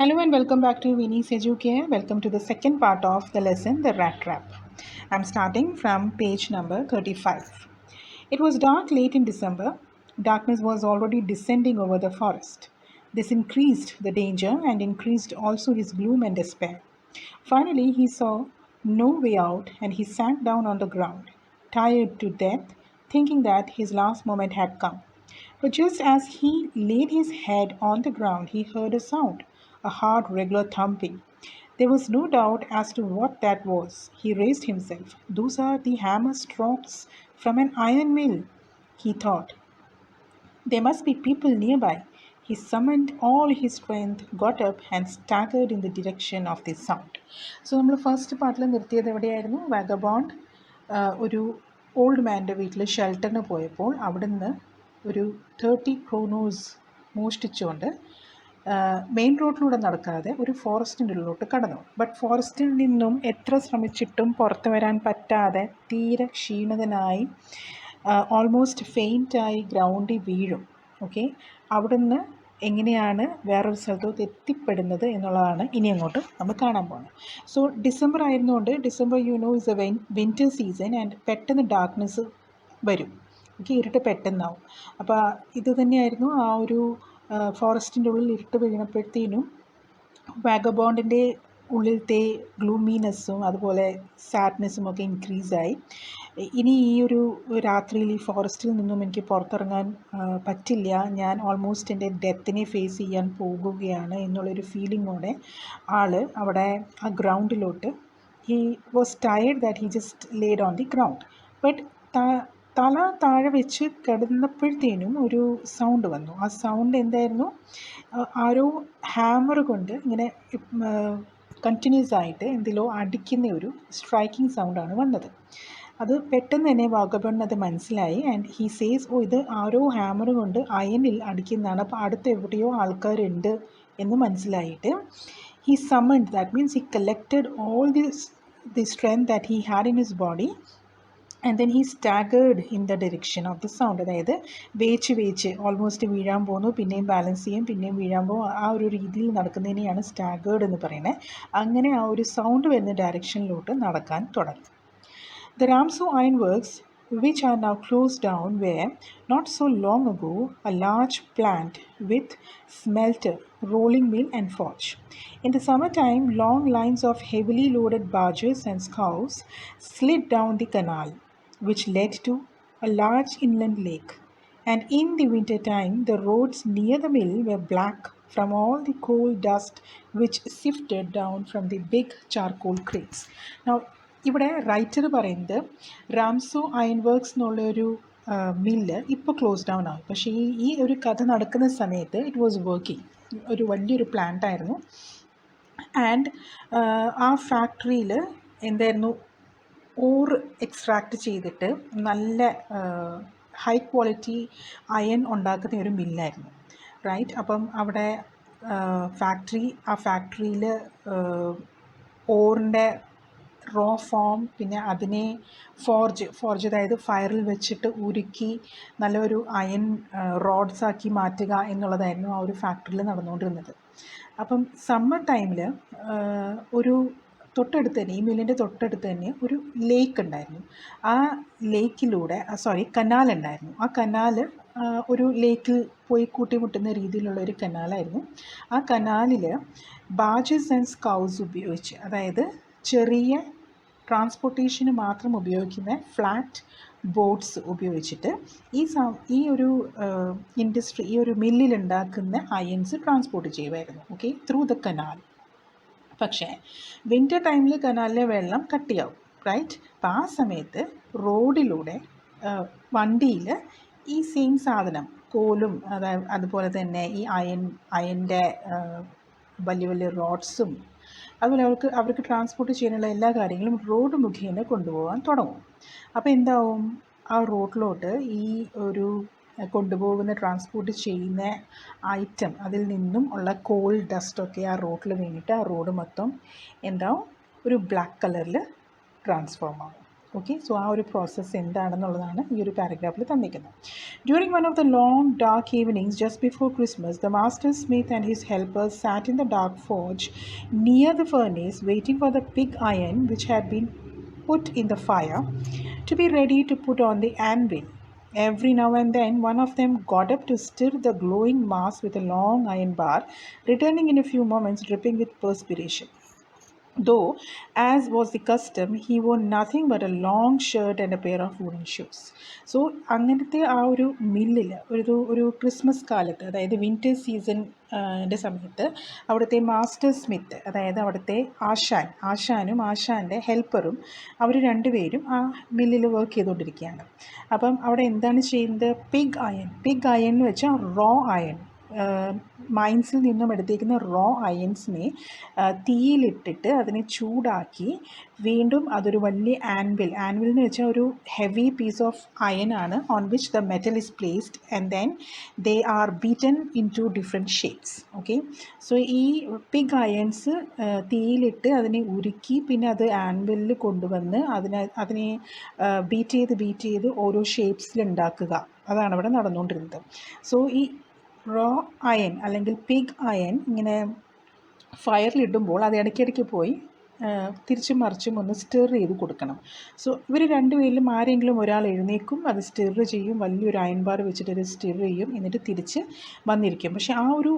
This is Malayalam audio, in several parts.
Hello and welcome back to Winnie's Educare. Welcome to the second part of the lesson, the Rattrap. I'm starting from page number 35. It was dark late in December. Darkness was already descending over the forest. This increased the danger and increased also his gloom and despair. Finally, he saw no way out and he sank down on the ground, tired to death, thinking that his last moment had come. But just as he laid his head on the ground, he heard a sound, a hard, regular thumping. There was no doubt as to what that was. He raised himself. Those are the hammer strokes from an iron mill, he thought. There must be people nearby. He summoned all his strength, got up, and staggered in the direction of the sound. So നമ്മൾ ഫസ്റ്റ് പാർട്ടിൽ നിർത്തിയത് എവിടെയായിരുന്നു? വാഗബോണ്ട് ഒരു ഓൾഡ് മാൻ്റെ വീട്ടിൽ ഷെൽട്ടറിന് പോയപ്പോൾ അവിടുന്ന് ഒരു 30 ക്രോനോസ് മോഷ്ടിച്ചുകൊണ്ട് മെയിൻ റോഡിലൂടെ നടക്കാതെ ഒരു ഫോറസ്റ്റിൻ്റെ ഉള്ളിലോട്ട് കടന്നു. ബട്ട് ഫോറസ്റ്റിൽ നിന്നും എത്ര ശ്രമിച്ചിട്ടും പുറത്തു വരാൻ പറ്റാതെ തീരെ ക്ഷീണിതനായി ഓൾമോസ്റ്റ് ഫെയിൻറ്റായി ഗ്രൗണ്ടിൽ വീഴും. ഓക്കെ, അവിടുന്ന് എങ്ങനെയാണ് വേറൊരു സ്ഥലത്തോട്ട് എത്തിപ്പെടുന്നത് എന്നുള്ളതാണ് ഇനി അങ്ങോട്ട് നമ്മൾ കാണാൻ പോകുന്നത്. സോ ഡിസംബർ ആയിരുന്നുകൊണ്ട് December is a winter season and പെട്ടെന്ന് ഡാർക്ക്നെസ് വരും. ഓക്കെ, ഇരുട്ട് പെട്ടെന്നാവും. അപ്പോൾ ഇത് തന്നെയായിരുന്നു ആ ഒരു ഫോറസ്റ്റിൻ്റെ ഉള്ളിൽ ഇരുട്ട് വീണപ്പോഴത്തേനും വാഗബോണ്ടിൻ്റെ ഉള്ളിലത്തെ ഗ്ലൂമിനെസ്സും അതുപോലെ സാഡ്നെസ്സും ഒക്കെ ഇൻക്രീസായി. ഇനി ഈ ഒരു രാത്രിയിൽ ഈ ഫോറസ്റ്റിൽ നിന്നും എനിക്ക് പുറത്തിറങ്ങാൻ പറ്റില്ല, ഞാൻ ഓൾമോസ്റ്റ് എൻ്റെ ഡെത്തിനെ ഫേസ് ചെയ്യാൻ പോകുകയാണ് എന്നുള്ളൊരു ഫീലിങ്ങോടെ ആൾ അവിടെ ആ ഗ്രൗണ്ടിലോട്ട് he was tired that he just laid on the ground. But തല താഴെ വെച്ച് കിടന്നപ്പോഴത്തേനും ഒരു സൗണ്ട് വന്നു. ആ സൗണ്ട് എന്തായിരുന്നു? ആരോ ഹാമർ കൊണ്ട് ഇങ്ങനെ കണ്ടിന്യൂസ് ആയിട്ട് എന്തിലോ അടിക്കുന്ന ഒരു സ്ട്രൈക്കിംഗ് സൗണ്ടാണ് വന്നത്. അത് പെട്ടെന്ന് തന്നെ വാഗബൺ അത് മനസ്സിലായി ആൻഡ് ഹി സേസ്, ഇത് ആരോ ഹാമർ കൊണ്ട് അയനിൽ അടിക്കുന്നതാണ്, അപ്പോൾ അടുത്ത് എവിടെയോ ആൾക്കാരുണ്ട് എന്ന് മനസ്സിലായിട്ട് he summoned, that means he collected all the strength that he had in his body and then he staggered in the direction of the sound. അതായത് വേച്ച് ഓൾമോസ്റ്റ് വീഴാൻ പോകുന്നു, പിന്നെയും ബാലൻസ് ചെയ്യും, പിന്നെയും വീഴാൻ പോകും, ആ ഒരു രീതിയിൽ നടക്കുന്നതിനെയാണ് സ്റ്റാഗേർഡ് എന്ന് പറയുന്നത്. അങ്ങനെ ആ ഒരു സൗണ്ട് വരുന്ന ഡയറക്ഷനിലോട്ട് നടക്കാൻ തുടങ്ങി. The Ramso ironworks, which are now closed down, were not so long ago a large plant with smelter, rolling mill and forge. In the summertime, long lines of heavily loaded barges and scows slid down the canal, which led to a large inland lake. And in the winter time, the roads near the mill were black from all the coal dust which sifted down from the big charcoal crates. Now, ഇവിടെ റൈറ്റർ പറയുന്നത് റാംസോ അയൺ വർക്ക്സ് എന്നുള്ളൊരു മില്ല് ഇപ്പോൾ ക്ലോസ് ഡൗൺ ആകും. പക്ഷേ ഈ ഒരു കഥ നടക്കുന്ന സമയത്ത് ഇറ്റ് വാസ് വർക്കിംഗ്, ഒരു വലിയൊരു പ്ലാന്റ് ആയിരുന്നു. ആൻഡ് ആ ഫാക്ടറിയിൽ എന്തായിരുന്നു, ഓർ എക്സ്ട്രാക്റ്റ് ചെയ്തിട്ട് നല്ല ഹൈ ക്വാളിറ്റി അയൺ ഉണ്ടാക്കുന്ന ഒരു മില്ലായിരുന്നു, റൈറ്റ്. അപ്പം അവിടെ ആ ഫാക്ടറിയിൽ ഓറിൻ്റെ റോ ഫോം, പിന്നെ അതിനെ ഫോർജ് അതായത് ഫയറിൽ വെച്ചിട്ട് ഉരുക്കി നല്ലൊരു അയൺ റോഡ്സാക്കി മാറ്റുക എന്നുള്ളതായിരുന്നു ആ ഒരു ഫാക്ടറിയിൽ നടന്നുകൊണ്ടിരുന്നത്. അപ്പം സമ്മർ ടൈമിൽ ഒരു തൊട്ടടുത്ത് തന്നെ, ഈ മില്ലിൻ്റെ തൊട്ടടുത്ത് തന്നെ ഒരു ലേക്ക് ഉണ്ടായിരുന്നു. ആ ലേക്കിലൂടെ കനാലുണ്ടായിരുന്നു. ആ കനാല് ഒരു ലേക്കിൽ പോയി കൂട്ടിമുട്ടുന്ന രീതിയിലുള്ള ഒരു കനാലായിരുന്നു. ആ കനാലിൽ ബാജസ് ആൻഡ് സ്കൗസ് ഉപയോഗിച്ച്, അതായത് ചെറിയ ട്രാൻസ്പോർട്ടേഷന് മാത്രം ഉപയോഗിക്കുന്ന ഫ്ലാറ്റ് ബോട്ട്സ് ഉപയോഗിച്ചിട്ട് ഈ ഒരു ഇൻഡസ്ട്രി, ഈ ഒരു മില്ലിലുണ്ടാക്കുന്ന അയൺസ് ട്രാൻസ്പോർട്ട് ചെയ്യുമായിരുന്നു. Okay, through the canal. പക്ഷേ വിൻ്റർ ടൈമിൽ കനാലിലെ വെള്ളം കട്ടിയാവും, റൈറ്റ്. അപ്പം ആ സമയത്ത് റോഡിലൂടെ വണ്ടിയിൽ ഈ സെയിം സാധനം, കോലും അതുപോലെ തന്നെ ഈ അയൻ്റെ വലിയ വലിയ റോഡ്സും അതുപോലെ അവർക്ക് ട്രാൻസ്പോർട്ട് ചെയ്യാനുള്ള എല്ലാ കാര്യങ്ങളും റോഡ് മുഖേന കൊണ്ടുപോകാൻ തുടങ്ങും. അപ്പോൾ എന്താവും, ആ റോഡിലോട്ട് ഈ ഒരു കൊണ്ടുപോകുന്ന ട്രാൻസ്പോർട്ട് ചെയ്യുന്ന ഐറ്റം, അതിൽ നിന്നും ഉള്ള കോൾ ഡസ്റ്റൊക്കെ ആ റോഡിൽ വീണിട്ട് ആ റോഡ് മൊത്തം എന്താവും, ഒരു ബ്ലാക്ക് കളറിൽ ട്രാൻസ്ഫോം ആകും. ഓക്കെ, സോ ആ ഒരു പ്രോസസ്സ് എന്താണെന്നുള്ളതാണ് ഈ ഒരു പാരഗ്രാഫിൽ തന്നിരിക്കുന്നത്. During one of the long dark evenings just before Christmas the master Smith and his helpers SAT in the dark forge near the furnace waiting for the pig iron which had been put in the fire to be ready to put on the anvil. Every now and then, one of them got up to stir the glowing mass with a long iron bar, returning in a few moments dripping with perspiration. Though, as was the custom, he wore nothing but a long shirt and a pair of wooden shoes. So അങ്ങനത്തെ ആ ഒരു മില്ലിൽ ഒരു ക്രിസ്മസ് കാലത്ത്, അതായത് വിൻ്റർ സീസണിൻ്റെ സമയത്ത് അവിടുത്തെ മാസ്റ്റർ സ്മിത്ത്, അതായത് അവിടുത്തെ ആശാനും ആശാൻ്റെ ഹെൽപ്പറും അവർ രണ്ടുപേരും ആ മില്ലിൽ വർക്ക് ചെയ്തുകൊണ്ടിരിക്കുകയാണ്. അപ്പം അവിടെ എന്താണ് ചെയ്യുന്നത്? പിഗ് അയൺ എന്ന് വെച്ചാൽ റോ അയൺ, മൈൻസിൽ നിന്നും എടുത്തേക്കുന്ന റോ അയൺസിനെ തീയിലിട്ടിട്ട് അതിനെ ചൂടാക്കി വീണ്ടും അതൊരു വലിയ ആൻവിൽ എന്ന് വെച്ചാൽ ഒരു ഹെവി പീസ് ഓഫ് അയൺ ആണ്, on which the metal is placed and then they are beaten into different shapes. Okay, so ഈ പിഗ് അയൺസ് തീയിലിട്ട് അതിനെ ഉരുക്കി പിന്നെ അത് ആൻവിലിൽ കൊണ്ടുവന്ന് അതിനെ ബീറ്റ് ചെയ്ത് ഓരോ ഷേപ്സിൽ ഉണ്ടാക്കുക, അതാണ് അവിടെ നടന്നുകൊണ്ടിരുന്നത്. സോ ഈ റോ അയൺ അല്ലെങ്കിൽ പിഗ് അയൺ ഇങ്ങനെ ഫയറിലിടുമ്പോൾ അത് ഇടയ്ക്കിടയ്ക്ക് പോയി തിരിച്ചും മറിച്ചും ഒന്ന് സ്റ്റെർ ചെയ്ത് കൊടുക്കണം. സോ ഇവർ രണ്ടുപേരിലും ആരെങ്കിലും ഒരാൾ എഴുന്നേക്കും, അത് സ്റ്റെർ ചെയ്യും, വലിയൊരു അയൺ ബാർ വെച്ചിട്ട് അത് സ്റ്റെർ ചെയ്യും, എന്നിട്ട് തിരിച്ച് വന്നിരിക്കും. പക്ഷേ ആ ഒരു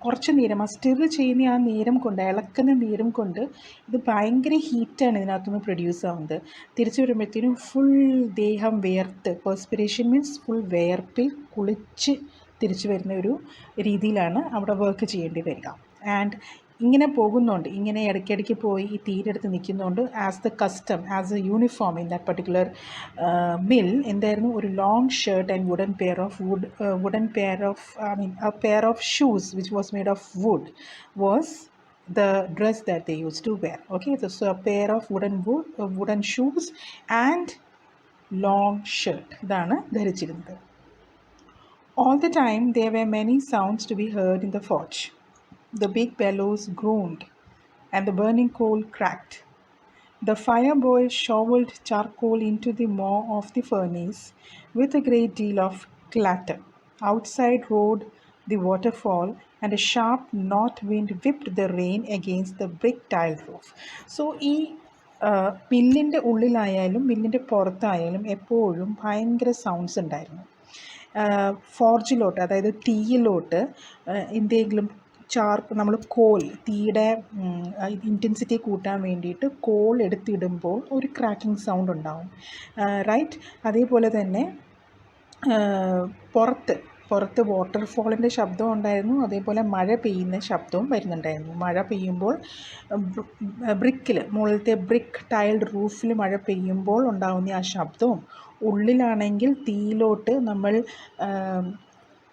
കുറച്ച് നേരം ആ സ്റ്റെർ ചെയ്യുന്ന ആ നേരം കൊണ്ട്, ഇളക്കുന്ന നേരം കൊണ്ട് ഇത് ഭയങ്കര ഹീറ്റാണ് ഇതിനകത്തുനിന്ന് പ്രൊഡ്യൂസ് ആവുന്നത്. തിരിച്ച് വരുമ്പോഴത്തേനും ഫുൾ ദേഹം വേർത്ത്, പെർസ്പിറേഷൻ മീൻസ് ഫുൾ വേർപ്പിൽ കുളിച്ച് തിരിച്ചു വരുന്ന ഒരു രീതിയിലാണ് അവിടെ വർക്ക് ചെയ്യേണ്ടി വരിക. ആൻഡ് ഇങ്ങനെ പോകുന്നുണ്ട്, ഇങ്ങനെ ഇടയ്ക്കിടയ്ക്ക് പോയി ഈ തീരെടുത്ത് നിൽക്കുന്നതുകൊണ്ട് as the custom, as a uniform in that particular mill എന്തായിരുന്നു, ഒരു long shirt and pair of shoes which was made of wood was the dress that they used to wear. Okay, so a pair of wooden shoes and long shirt ഇതാണ് ധരിച്ചിരുന്നത്. All the time there were many sounds to be heard in the forge. The big bellows groaned and the burning coal cracked. The fire boy shoveled charcoal into the maw of the furnace with a great deal of clatter. Outside roared the waterfall and a sharp north wind whipped the rain against the brick tiled roof. So ഈ മില്ലിൻ്റെ ഉള്ളിലായാലും മില്ലിൻ്റെ പുറത്തായാലും എപ്പോഴും ഭയങ്കര സൗണ്ട്സ് ഉണ്ടായിരുന്നു. ഫോർജിലോട്ട്, അതായത് തീയിലോട്ട് എന്തെങ്കിലും നമ്മൾ തീയുടെ ഇൻറ്റൻസിറ്റി കൂട്ടാൻ വേണ്ടിയിട്ട് കോൾ എടുത്തിടുമ്പോൾ ഒരു ക്രാക്കിംഗ് സൗണ്ട് ഉണ്ടാവും, റൈറ്റ്. അതേപോലെ തന്നെ പുറത്ത് വാട്ടർഫോളിൻ്റെ ശബ്ദം ഉണ്ടായിരുന്നു, അതേപോലെ മഴ പെയ്യുന്ന ശബ്ദവും വരുന്നുണ്ടായിരുന്നു. മഴ പെയ്യുമ്പോൾ മുകളിലത്തെ ബ്രിക്ക് ടൈൽഡ് റൂഫിൽ മഴ പെയ്യുമ്പോൾ ഉണ്ടാകുന്ന ആ ശബ്ദവും, ഉള്ളിലാണെങ്കിൽ തീയിലോട്ട്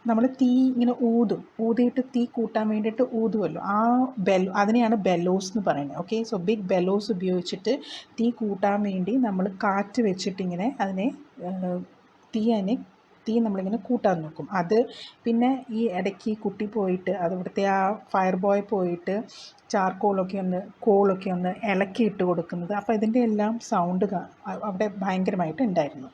നമ്മൾ തീ ഇങ്ങനെ ഊതിയിട്ട് തീ കൂട്ടാൻ വേണ്ടിയിട്ട് ഊതുമല്ലോ, ആ അതിനെയാണ് ബെല്ലോസ് എന്ന് പറയുന്നത്. ഓക്കെ, സോ ബിഗ് ബെല്ലോസ് ഉപയോഗിച്ചിട്ട് തീ കൂട്ടാൻ വേണ്ടി നമ്മൾ കാറ്റ് വെച്ചിട്ടിങ്ങനെ തീ നമ്മളിങ്ങനെ കൂട്ടാൻ നോക്കും. അത് പിന്നെ ഈ ഇടയ്ക്ക് കുട്ടി പോയിട്ട് അവിടുത്തെ ആ ഫയർ ബോയ് പോയിട്ട് കോളൊക്കെ ഒന്ന് ഇളക്കിയിട്ട് കൊടുക്കുന്നത്. അപ്പോൾ ഇതിൻ്റെ എല്ലാം സൗണ്ട് അവിടെ ഭയങ്കരമായിട്ട് ഉണ്ടായിരുന്നു.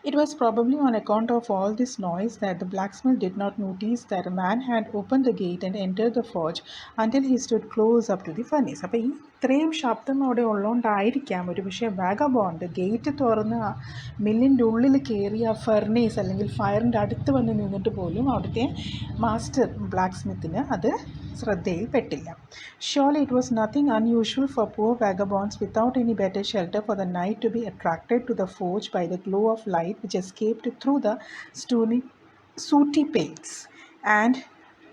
It was probably on account of all this noise that the blacksmith did not notice that a man had opened the gate and entered the forge until he stood close up to the furnace. അപ്പോൾ ഈ ഇത്രയും ശബ്ദം അവിടെ ഉള്ളതുകൊണ്ടായിരിക്കാം ഒരു പക്ഷേ വാഗബോണ്ട് ഗേറ്റ് തുറന്ന് മില്ലിൻ്റെ ഉള്ളിൽ കയറി ആ ഫർണേസ് അല്ലെങ്കിൽ ഫയറിൻ്റെ അടുത്ത് വന്ന് നിന്നിട്ട് പോലും അവിടുത്തെ മാസ്റ്റർ ബ്ലാക്ക് സ്മിത്തിന് അത് ശ്രദ്ധയിൽപ്പെട്ടില്ല. Surely it was nothing unusual for poor vagabonds without any better shelter for the night to be attracted to the forge by the glow of light which escaped through the sooty panes, and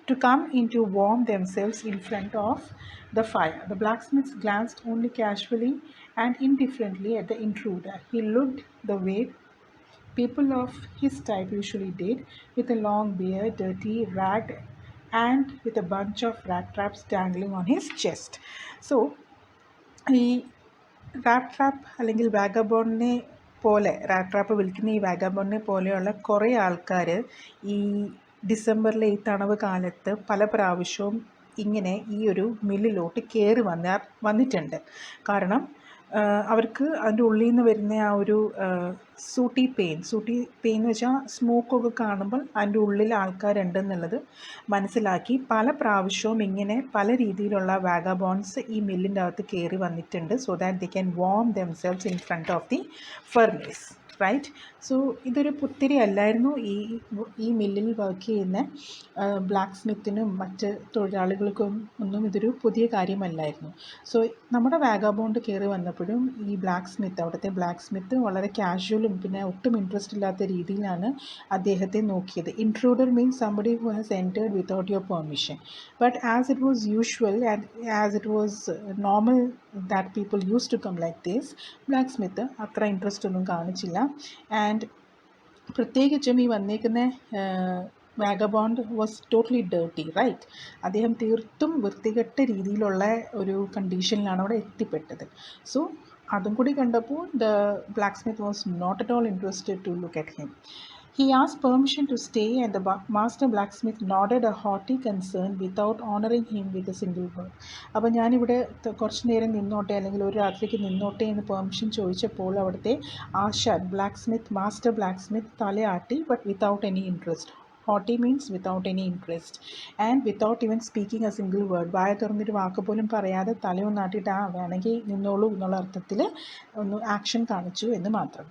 to come in to warm themselves in front of the fire. The blacksmith glanced only casually and indifferently at the intruder. He looked the way people of his type usually did, with a long beard, dirty, ragged, and with a bunch of rattraps dangling on his chest. So ഈ റാട്ട്രാപ്പ് അല്ലെങ്കിൽ വാഗബോണ്ടിനെ പോലെ, റാട്ട്രാപ്പ് വിൽക്കുന്ന ഈ വാഗബോണ്ടിനെ പോലെയുള്ള കുറേ ആൾക്കാർ ഈ ഡിസംബറിലെ ഈ തണുവ് കാലത്ത് പല പ്രാവശ്യവും ഇങ്ങനെ ഈ ഒരു മില്ലിലോട്ട് കയറി വന്നിട്ടുണ്ട്. കാരണം അവർക്ക് അതിൻ്റെ ഉള്ളിൽ നിന്ന് വരുന്ന ആ ഒരു സൂട്ടി പെയിൻ എന്ന് വെച്ചാൽ സ്മോക്കൊക്കെ കാണുമ്പോൾ അതിൻ്റെ ഉള്ളിൽ ആൾക്കാരുണ്ടെന്നുള്ളത് മനസ്സിലാക്കി പല പ്രാവശ്യവും ഇങ്ങനെ പല രീതിയിലുള്ള വാഗാബോൺസ് ഈ മില്ലിൻ്റെ അകത്ത് കയറി വന്നിട്ടുണ്ട്, so that they can warm themselves in front of the furnace, right. So ഇതൊരു പുത്തിരി അല്ലായിരുന്നു ഈ മില്ലിൽ വർക്ക് ചെയ്യുന്ന ബ്ലാക്ക് സ്മിത്തിനും മറ്റ് തൊഴിലാളികൾക്കും ഒന്നും ഇതൊരു പുതിയ കാര്യമല്ലായിരുന്നു. സോ നമ്മുടെ വാഗാബോണ്ട് കയറി വന്നപ്പോഴും ഈ അവിടുത്തെ ബ്ലാക്ക് സ്മിത്ത് വളരെ കാഷ്വലും പിന്നെ ഒട്ടും ഇൻട്രസ്റ്റ് ഇല്ലാത്ത രീതിയിലാണ് അദ്ദേഹത്തെ നോക്കിയത്. Intruder means somebody who has entered without your permission. But as it was usual and as it was normal that people use to come like this, blacksmith അത്ര ഇൻട്രസ്റ്റ് ഒന്നും കാണിച്ചില്ല. ആൻഡ് പ്രത്യേകിച്ചും ഈ വന്നേക്കുന്ന vagabond was totally dirty, right. അദ്ദേഹം തീർത്തും വൃത്തികെട്ട രീതിയിലുള്ള ഒരു കണ്ടീഷനിലാണ് അവിടെ എത്തിപ്പെട്ടത്. സോ അതും കൂടി കണ്ടപ്പോൾ the blacksmith was not at all interested to look at him. He asked permission to stay and the master blacksmith nodded a haughty concern without honoring him with a single word. അപ്പോൾ ഞാനിവിടെ കുറച്ച് നേരം നിന്നോട്ടെ അല്ലെങ്കിൽ ഒരു രാത്രിക്ക് നിന്നോട്ടെ എന്ന് പെർമിഷൻ ചോദിച്ചപ്പോൾ അവിടുത്തെ മാസ്റ്റർ ബ്ലാക്ക് സ്മിത്ത് തലയാട്ടി, but without any interest. Haughty means without any interest and without even speaking a single word. വായ തുറന്നൊരു വാക്ക് പോലും പറയാതെ തലയൊന്നാട്ടിട്ട് വേണമെങ്കിൽ നിന്നോളൂ എന്നുള്ള അർത്ഥത്തിൽ ഒന്ന് ആക്ഷൻ കാണിച്ചു എന്ന് മാത്രം.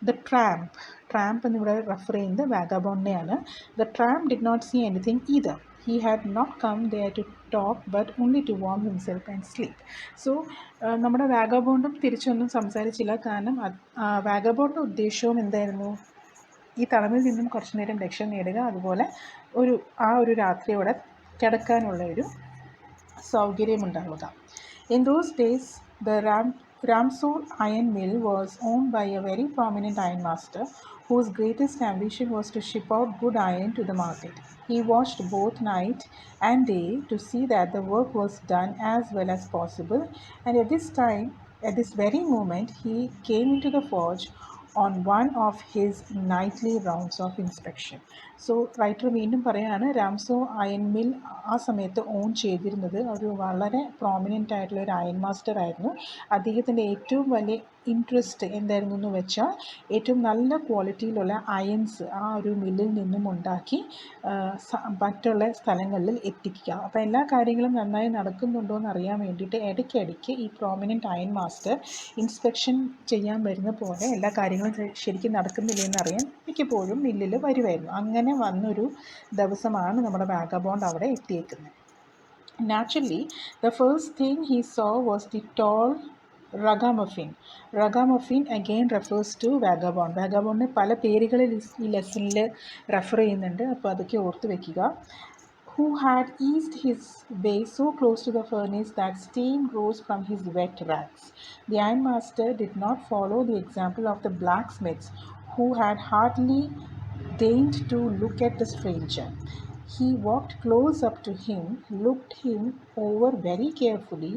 ദ ട്രാമ്പ് എന്നിവിടെ റെഫർ ചെയ്യുന്നത് വാഗാബോണ്ടിനെയാണ്. The tramp did not see anything either. He had not come there to talk but only to warm himself and sleep. So നമ്മുടെ വാഗാബോണ്ടും തിരിച്ചൊന്നും സംസാരിച്ചില്ല. കാരണം വാഗാബോണ്ടിൻ്റെ ഉദ്ദേശവും എന്തായിരുന്നു? ഈ തളമിൽ നിന്നും കുറച്ചു നേരം രക്ഷ നേടുക, അതുപോലെ ഒരു രാത്രിയോടെ കിടക്കാനുള്ള ഒരു സൗകര്യമുണ്ടാവുക. In those days, the Ramsor iron mill was owned by a very prominent ironmaster whose greatest ambition was to ship out good iron to the market. He watched both night and day to see that the work was done as well as possible, and at this very moment, he came into the forge on one of his nightly rounds of inspection. So writer വീണ്ടും പറയാണ്, രാംസോ അയൺ മിൽ ആ സമയത്ത് ഓൺ ചെയ്തിരുന്നത് ഒരു വളരെ പ്രോമിനൻ്റ് ആയിട്ടുള്ള ഒരു അയൺ മാസ്റ്റർ ആയിരുന്നു. അദ്ദേഹത്തിൻ്റെ ഏറ്റവും വലിയ ഇൻട്രസ്റ്റ് എന്തായിരുന്നു എന്ന് വെച്ചാൽ ഏറ്റവും നല്ല ക്വാളിറ്റിയിലുള്ള അയൺസ് ആ ഒരു മില്ലിൽ നിന്നും ഉണ്ടാക്കി മറ്റുള്ള സ്ഥലങ്ങളിൽ എത്തിക്കുക. അപ്പോൾ എല്ലാ കാര്യങ്ങളും നന്നായി നടക്കുന്നുണ്ടോ എന്ന് അറിയാൻ വേണ്ടിയിട്ട് ഇടയ്ക്കിടയ്ക്ക് ഈ പ്രോമിനൻ്റ് അയൺ മാസ്റ്റർ ഇൻസ്പെക്ഷൻ ചെയ്യാൻ വരുന്ന പോലെ എല്ലാ കാര്യങ്ങളും ശരിക്കും നടക്കുന്നില്ല എന്നറിയാൻ മിക്കപ്പോഴും മില്ലിൽ വരുമായിരുന്നു. അങ്ങനെ വന്നൊരു ദിവസമാണ് നമ്മുടെ വാഗാബോണ്ട് അവിടെ എത്തിയേക്കുന്നത്. Naturally, the first thing he saw was the tall ragamuffin. Ragamuffin again refers to vagabond. Vagabond പല പേരുകളിൽ ഈ ലെസണിൽ റെഫർ ചെയ്യുന്നുണ്ട്, അപ്പോൾ അതൊക്കെ ഓർത്ത് വയ്ക്കുക. Who had eased his way so close to the furnace that steam rose from his wet rags. The ironmaster did not follow the example of the blacksmiths, who had hardly deigned to look at the stranger. He walked close up to him, looked him over very carefully,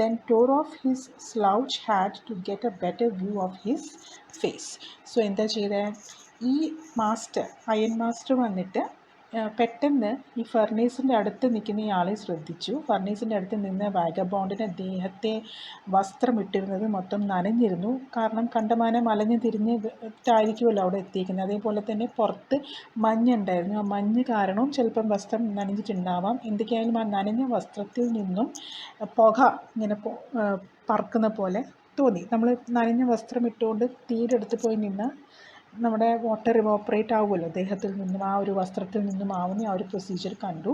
then tore off his slouch hat to get a better view of his face. So എന്താ ചെയ്തേ, ഈ അയൺ മാസ്റ്റർ വന്നിട്ട് പെട്ടെന്ന് ഈ ഫർണേസിൻ്റെ അടുത്ത് നിൽക്കുന്ന ഇയാളെ ശ്രദ്ധിച്ചു. ഫർണേസിൻ്റെ അടുത്ത് നിന്ന് വാഗബോണ്ടിൻ്റെ ദേഹത്തെ വസ്ത്രം ഇട്ടിരുന്നത് മൊത്തം നനഞ്ഞിരുന്നു. കാരണം കണ്ടമാനം അലഞ്ഞ് തിരിഞ്ഞിട്ടായിരിക്കുമല്ലോ അവിടെ എത്തിയിരിക്കുന്നത്. അതേപോലെ തന്നെ പുറത്ത് മഞ്ഞുണ്ടായിരുന്നു. ആ മഞ്ഞ് കാരണവും ചിലപ്പം വസ്ത്രം നനഞ്ഞിട്ടുണ്ടാവാം. എന്തൊക്കെയായാലും ആ നനഞ്ഞ വസ്ത്രത്തിൽ നിന്നും പുക ഇങ്ങനെ പറക്കുന്ന പോലെ തോന്നി. നമ്മൾ നനഞ്ഞ വസ്ത്രം ഇട്ടുകൊണ്ട് തീയുടെ അടുത്ത് പോയി നിന്ന് നമ്മുടെ വാട്ടർ ഇവോപ്പറേറ്റ് ആവുമല്ലോ ദേഹത്തിൽ നിന്നും, ആ ഒരു വസ്ത്രത്തിൽ നിന്നും ആവുന്ന ആ ഒരു പ്രൊസീജിയർ കണ്ടു.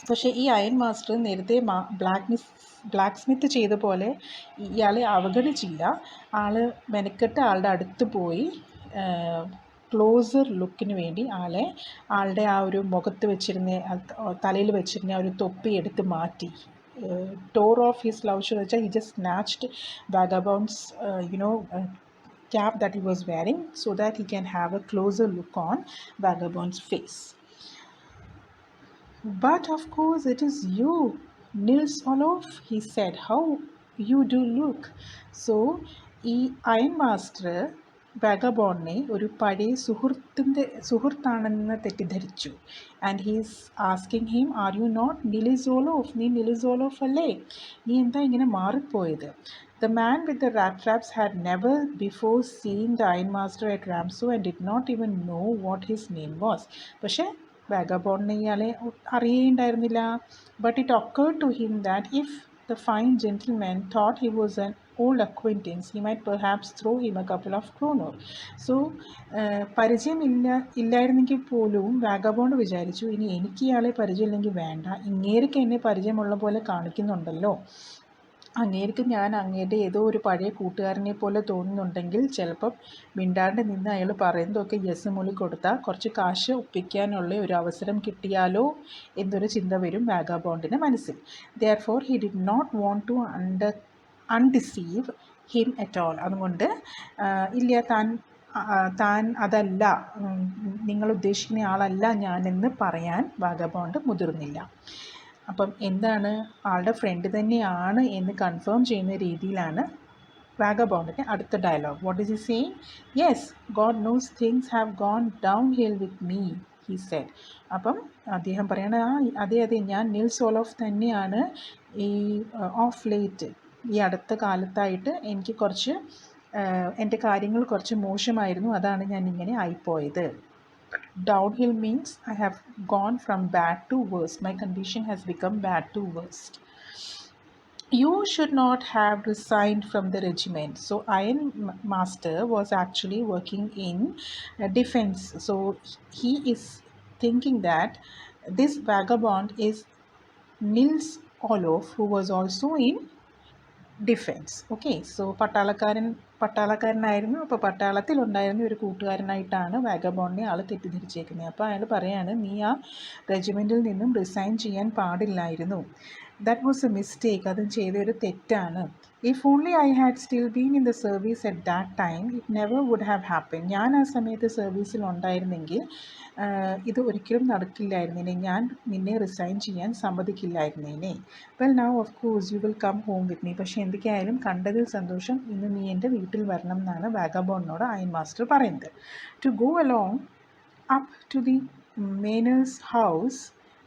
പക്ഷേ ഈ അയൺ മാസ്റ്റർ നേരത്തെ ബ്ലാക്ക് സ്മിത്ത് ചെയ്ത പോലെ ഇയാളെ അവഗണിച്ചില്ല. മെനക്കെട്ട് ആളുടെ അടുത്ത് പോയി ക്ലോസർ ലുക്കിന് വേണ്ടി ആളുടെ ആ ഒരു മുഖത്ത് വെച്ചിരുന്ന തലയിൽ വെച്ചിരുന്ന ആ ഒരു തൊപ്പി എടുത്ത് മാറ്റി. ടോർ ഓഫ് ഹിസ് സ്ലൗച്ച് എന്ന് വെച്ചാൽ he just snatched vagabond's cap that he was wearing so that he can have a closer look on Vagabond's face. But of course it is you, Nils Olof, he said. How you do look. So ഈ അയൺ മാസ്റ്റർ വാഗബോണ്ടിനെ ഒരു പഴയ സുഹൃത്താണെന്ന് തെറ്റിദ്ധരിച്ചു. And he's asking him, are you not Nils Olof? നീ നിലിസോലോഫ് അല്ലേ? നീ എന്താ ഇങ്ങനെ മാറിപ്പോയത്? The man with the rat traps had never before seen the ironmaster at Ramso and did not even know what his name was. പക്ഷേ വാഗബോണ്ടിനെ ഇയാളെ അറിയുണ്ടായിരുന്നില്ല. But it occurred to him that if the fine gentleman thought he was an old acquaintance, he might perhaps throw him a couple of kroner. So ഇല്ലായിരുന്നെങ്കിൽ പോലും വാഗബോണ്ട് വിചാരിച്ചു, ഇനി എനിക്ക് ഇയാളെ പരിചയമില്ലെങ്കിൽ വേണ്ട, ഇങ്ങേർക്ക് എന്നെ പരിചയമുള്ള പോലെ കാണിക്കുന്നുണ്ടല്ലോ, അങ്ങേർക്ക് ഞാൻ അങ്ങേരുടെ ഏതോ ഒരു പഴയ കൂട്ടുകാരനെ പോലെ തോന്നുന്നുണ്ടെങ്കിൽ ചിലപ്പം മിണ്ടാണ്ട് നിന്ന് അയാൾ പറയുന്നതൊക്കെ യെസ് മൂളി കൊടുത്താൽ കുറച്ച് കാശ് ഒപ്പിക്കാനുള്ള ഒരു അവസരം കിട്ടിയാലോ എന്നൊരു ചിന്ത വരും വാഗബോണ്ടിൻ്റെ മനസ്സിൽ. Therefore he did not want to undeceive him at all. അതുകൊണ്ട് ഇല്ല, താൻ അതല്ല, നിങ്ങൾ ഉദ്ദേശിക്കുന്ന ആളല്ല ഞാനെന്ന് പറയാൻ വാഗബോണ്ട് മുതിർന്നില്ല. അപ്പം എന്താണ്, ആളുടെ ഫ്രണ്ട് തന്നെയാണ് എന്ന് കൺഫേം ചെയ്യുന്ന രീതിയിലാണ് വാഗബോണ്ടിൻ്റെ അടുത്ത dialogue. What is he saying? Yes, God knows things have gone downhill with me, he said. അപ്പം അദ്ദേഹം പറയണ, അതെ ഞാൻ നിൽസോലോഫ് തന്നെയാണ്. ഈ ഓഫ് ലേറ്റ്, ഈ അടുത്ത കാലത്തായിട്ട് എനിക്ക് കുറച്ച് എൻ്റെ കാര്യങ്ങൾ കുറച്ച് മോശമായിരുന്നു, അതാണ് ഞാൻ ഇങ്ങനെ ആയിപ്പോയത്. Downhill means I have gone from bad to worse. My condition has become bad to worst. You should not have resigned from the regiment. So Iron Master was actually working in defense. So he is thinking that this vagabond is Nils Olof, who was also in defence. Okay, so പട്ടാളക്കാരനായിരുന്നു. അപ്പോൾ പട്ടാളത്തിലുണ്ടായിരുന്ന ഒരു കൂട്ടുകാരനായിട്ടാണ് വാഗബോണ്ടിനെ ആൾ തെറ്റിദ്ധരിച്ചേക്കുന്നത്. അപ്പോൾ അയാൾ പറയാണ്, നീ ആ റെജിമെൻറ്റിൽ നിന്നും റിസൈൻ ചെയ്യാൻ പാടില്ലായിരുന്നു. ദാറ്റ് വാസ് എ മിസ്റ്റേക്ക്, അത് ചെയ്തൊരു തെറ്റാണ്. If only I had still been in the service at that time it never would have happen. ഞാൻ ആ സമയത്ത് സർവീസിൽ ഉണ്ടായിരുന്നെങ്കിൽ ഇത് ഒരിക്കലും നടക്കില്ലായിരുന്നേനെ, ഞാൻ നിന്നെ റിസൈൻ ചെയ്യാൻ സമ്മതിക്കില്ലായിരുന്നേനെ. Well now of course you will come home with me. പക്ഷേ എന്തൊക്കെയായാലും കണ്ടതിൽ സന്തോഷം, ഇന്ന് നീ എൻ്റെ വീട്ടിൽ വരണം എന്നാണ് വാഗബോണ്ടിനോട് അയൺ മാസ്റ്റർ പറയുന്നത്. To go along up to the manor's house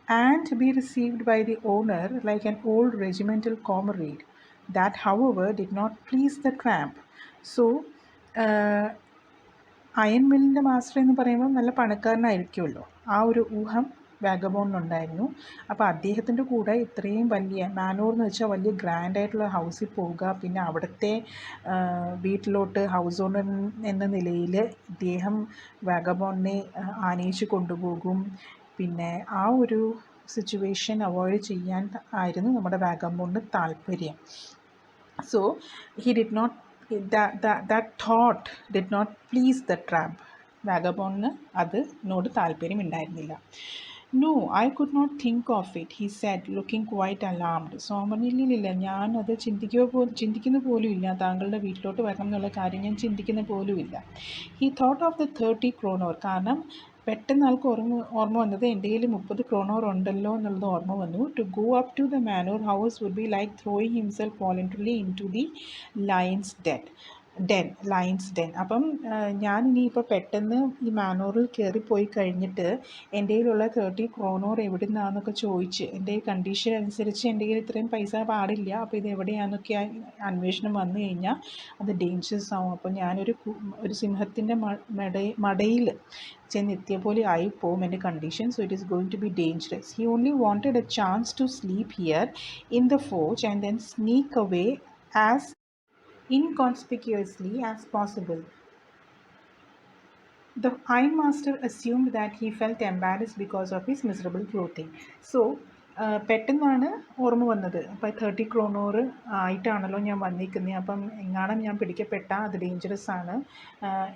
and be received by the owner like an old regimental comrade. That, however, did not please the tramp. So, iron മില്ലിൻ്റെ മാസ്റ്റർ എന്ന് പറയുമ്പോൾ നല്ല പണക്കാരനായിരിക്കുമല്ലോ, ആ ഒരു ഊഹം വാഗബോണ്ടിനുണ്ടായിരുന്നു. അപ്പോൾ അദ്ദേഹത്തിൻ്റെ കൂടെ ഇത്രയും വലിയ മാനൂർ എന്ന് വെച്ചാൽ വലിയ ഗ്രാൻഡായിട്ടുള്ള ഹൗസിൽ പോവുക, പിന്നെ അവിടുത്തെ വീട്ടിലോട്ട് ഹൗസ് ഓണർ എന്ന നിലയിൽ ഇദ്ദേഹം വാഗബോണ്ടിനെ ആനയിച്ച് കൊണ്ടുപോകും. പിന്നെ ആ ഒരു സിറ്റുവേഷൻ അവോയ്ഡ് ചെയ്യാൻ ആയിരുന്നു നമ്മുടെ വാഗബോണ്ടിന് താല്പര്യം. So he did not that thought did not please the tramp. വാഗബോണ്ടിന് അതിനോട് താല്പര്യമുണ്ടായിരുന്നില്ല. No, I could not think of it, he said, looking quite alarmed. സോമനില്ല, ഞാൻ അത് ചിന്തിക്കുന്ന പോലുമില്ല, താങ്കളുടെ വീട്ടിലോട്ട് വരണം എന്നുള്ള കാര്യം ഞാൻ ചിന്തിക്കുന്ന പോലുമില്ല. He thought of the 30 kroner. കാരണം പെട്ടെന്ന് ആൾക്ക് ഓർമ്മ വന്നത് എൻ്റെ കയ്യിൽ 30 kroner ഉണ്ടല്ലോ എന്നുള്ളത് ഓർമ്മ വന്നു. To go up to the manor house would be like throwing himself voluntarily into the lion's den. അപ്പം ഞാൻ ഇനിയിപ്പോൾ പെട്ടെന്ന് ഈ മാനൂറിൽ കയറിപ്പോയി കഴിഞ്ഞിട്ട് എൻ്റെ കയ്യിലുള്ള 30 kroner എവിടെ നിന്നാണെന്നൊക്കെ ചോദിച്ച്, എൻ്റെ കണ്ടീഷൻ അനുസരിച്ച് എൻ്റെ കയ്യിൽ ഇത്രയും പൈസ പാടില്ല, അപ്പോൾ ഇത് എവിടെയാണെന്നൊക്കെ അന്വേഷണം വന്നു കഴിഞ്ഞാൽ അത് ഡേഞ്ചറസ് ആവും. അപ്പോൾ ഞാനൊരു സിംഹത്തിൻ്റെ മടയിൽ ചെന്നെത്തിയ പോലെ ആയിപ്പോവും എൻ്റെ condition. So it is going to be dangerous. He only wanted a chance to sleep here in the forge and then sneak away as inconspicuously as possible. The ironmaster assumed that he felt embarrassed because of his miserable clothing. So പെട്ടെന്നാണ് ഓർമ്മ വന്നത്, അപ്പോൾ 30 kroner ആയിട്ടാണല്ലോ ഞാൻ വന്നിരിക്കുന്നത്, അപ്പം എങ്ങാനും ഞാൻ പിടിക്കപ്പെട്ട അത് ഡേഞ്ചറസ് ആണ്.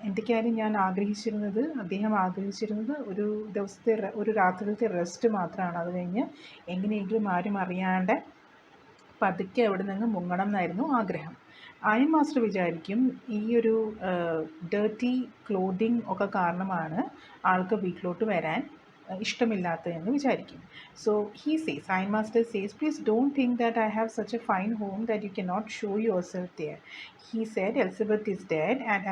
എന്തൊക്കെയായാലും അദ്ദേഹം ആഗ്രഹിച്ചിരുന്നത് ഒരു രാത്രിയിലത്തെ റെസ്റ്റ് മാത്രമാണ്. അത് കഴിഞ്ഞ് എങ്ങനെയെങ്കിലും ആരും അറിയാണ്ട് പതുക്കെ അവിടെ നിന്ന് മുങ്ങണം എന്നായിരുന്നു ആഗ്രഹം. അയൺ മാസ്റ്റർ വിചാരിക്കും ഈ ഒരു ഡേർട്ടി ക്ലോത്തിങ് ഒക്കെ കാരണമാണ് ആൾക്ക് വീട്ടിലോട്ട് വരാൻ ഇഷ്ടമില്ലാത്തതെന്ന് വിചാരിക്കും. So he says, Iron Master says, please don't think that I have such a fine home that you cannot show yourself there. He said, Elizabeth is dead, and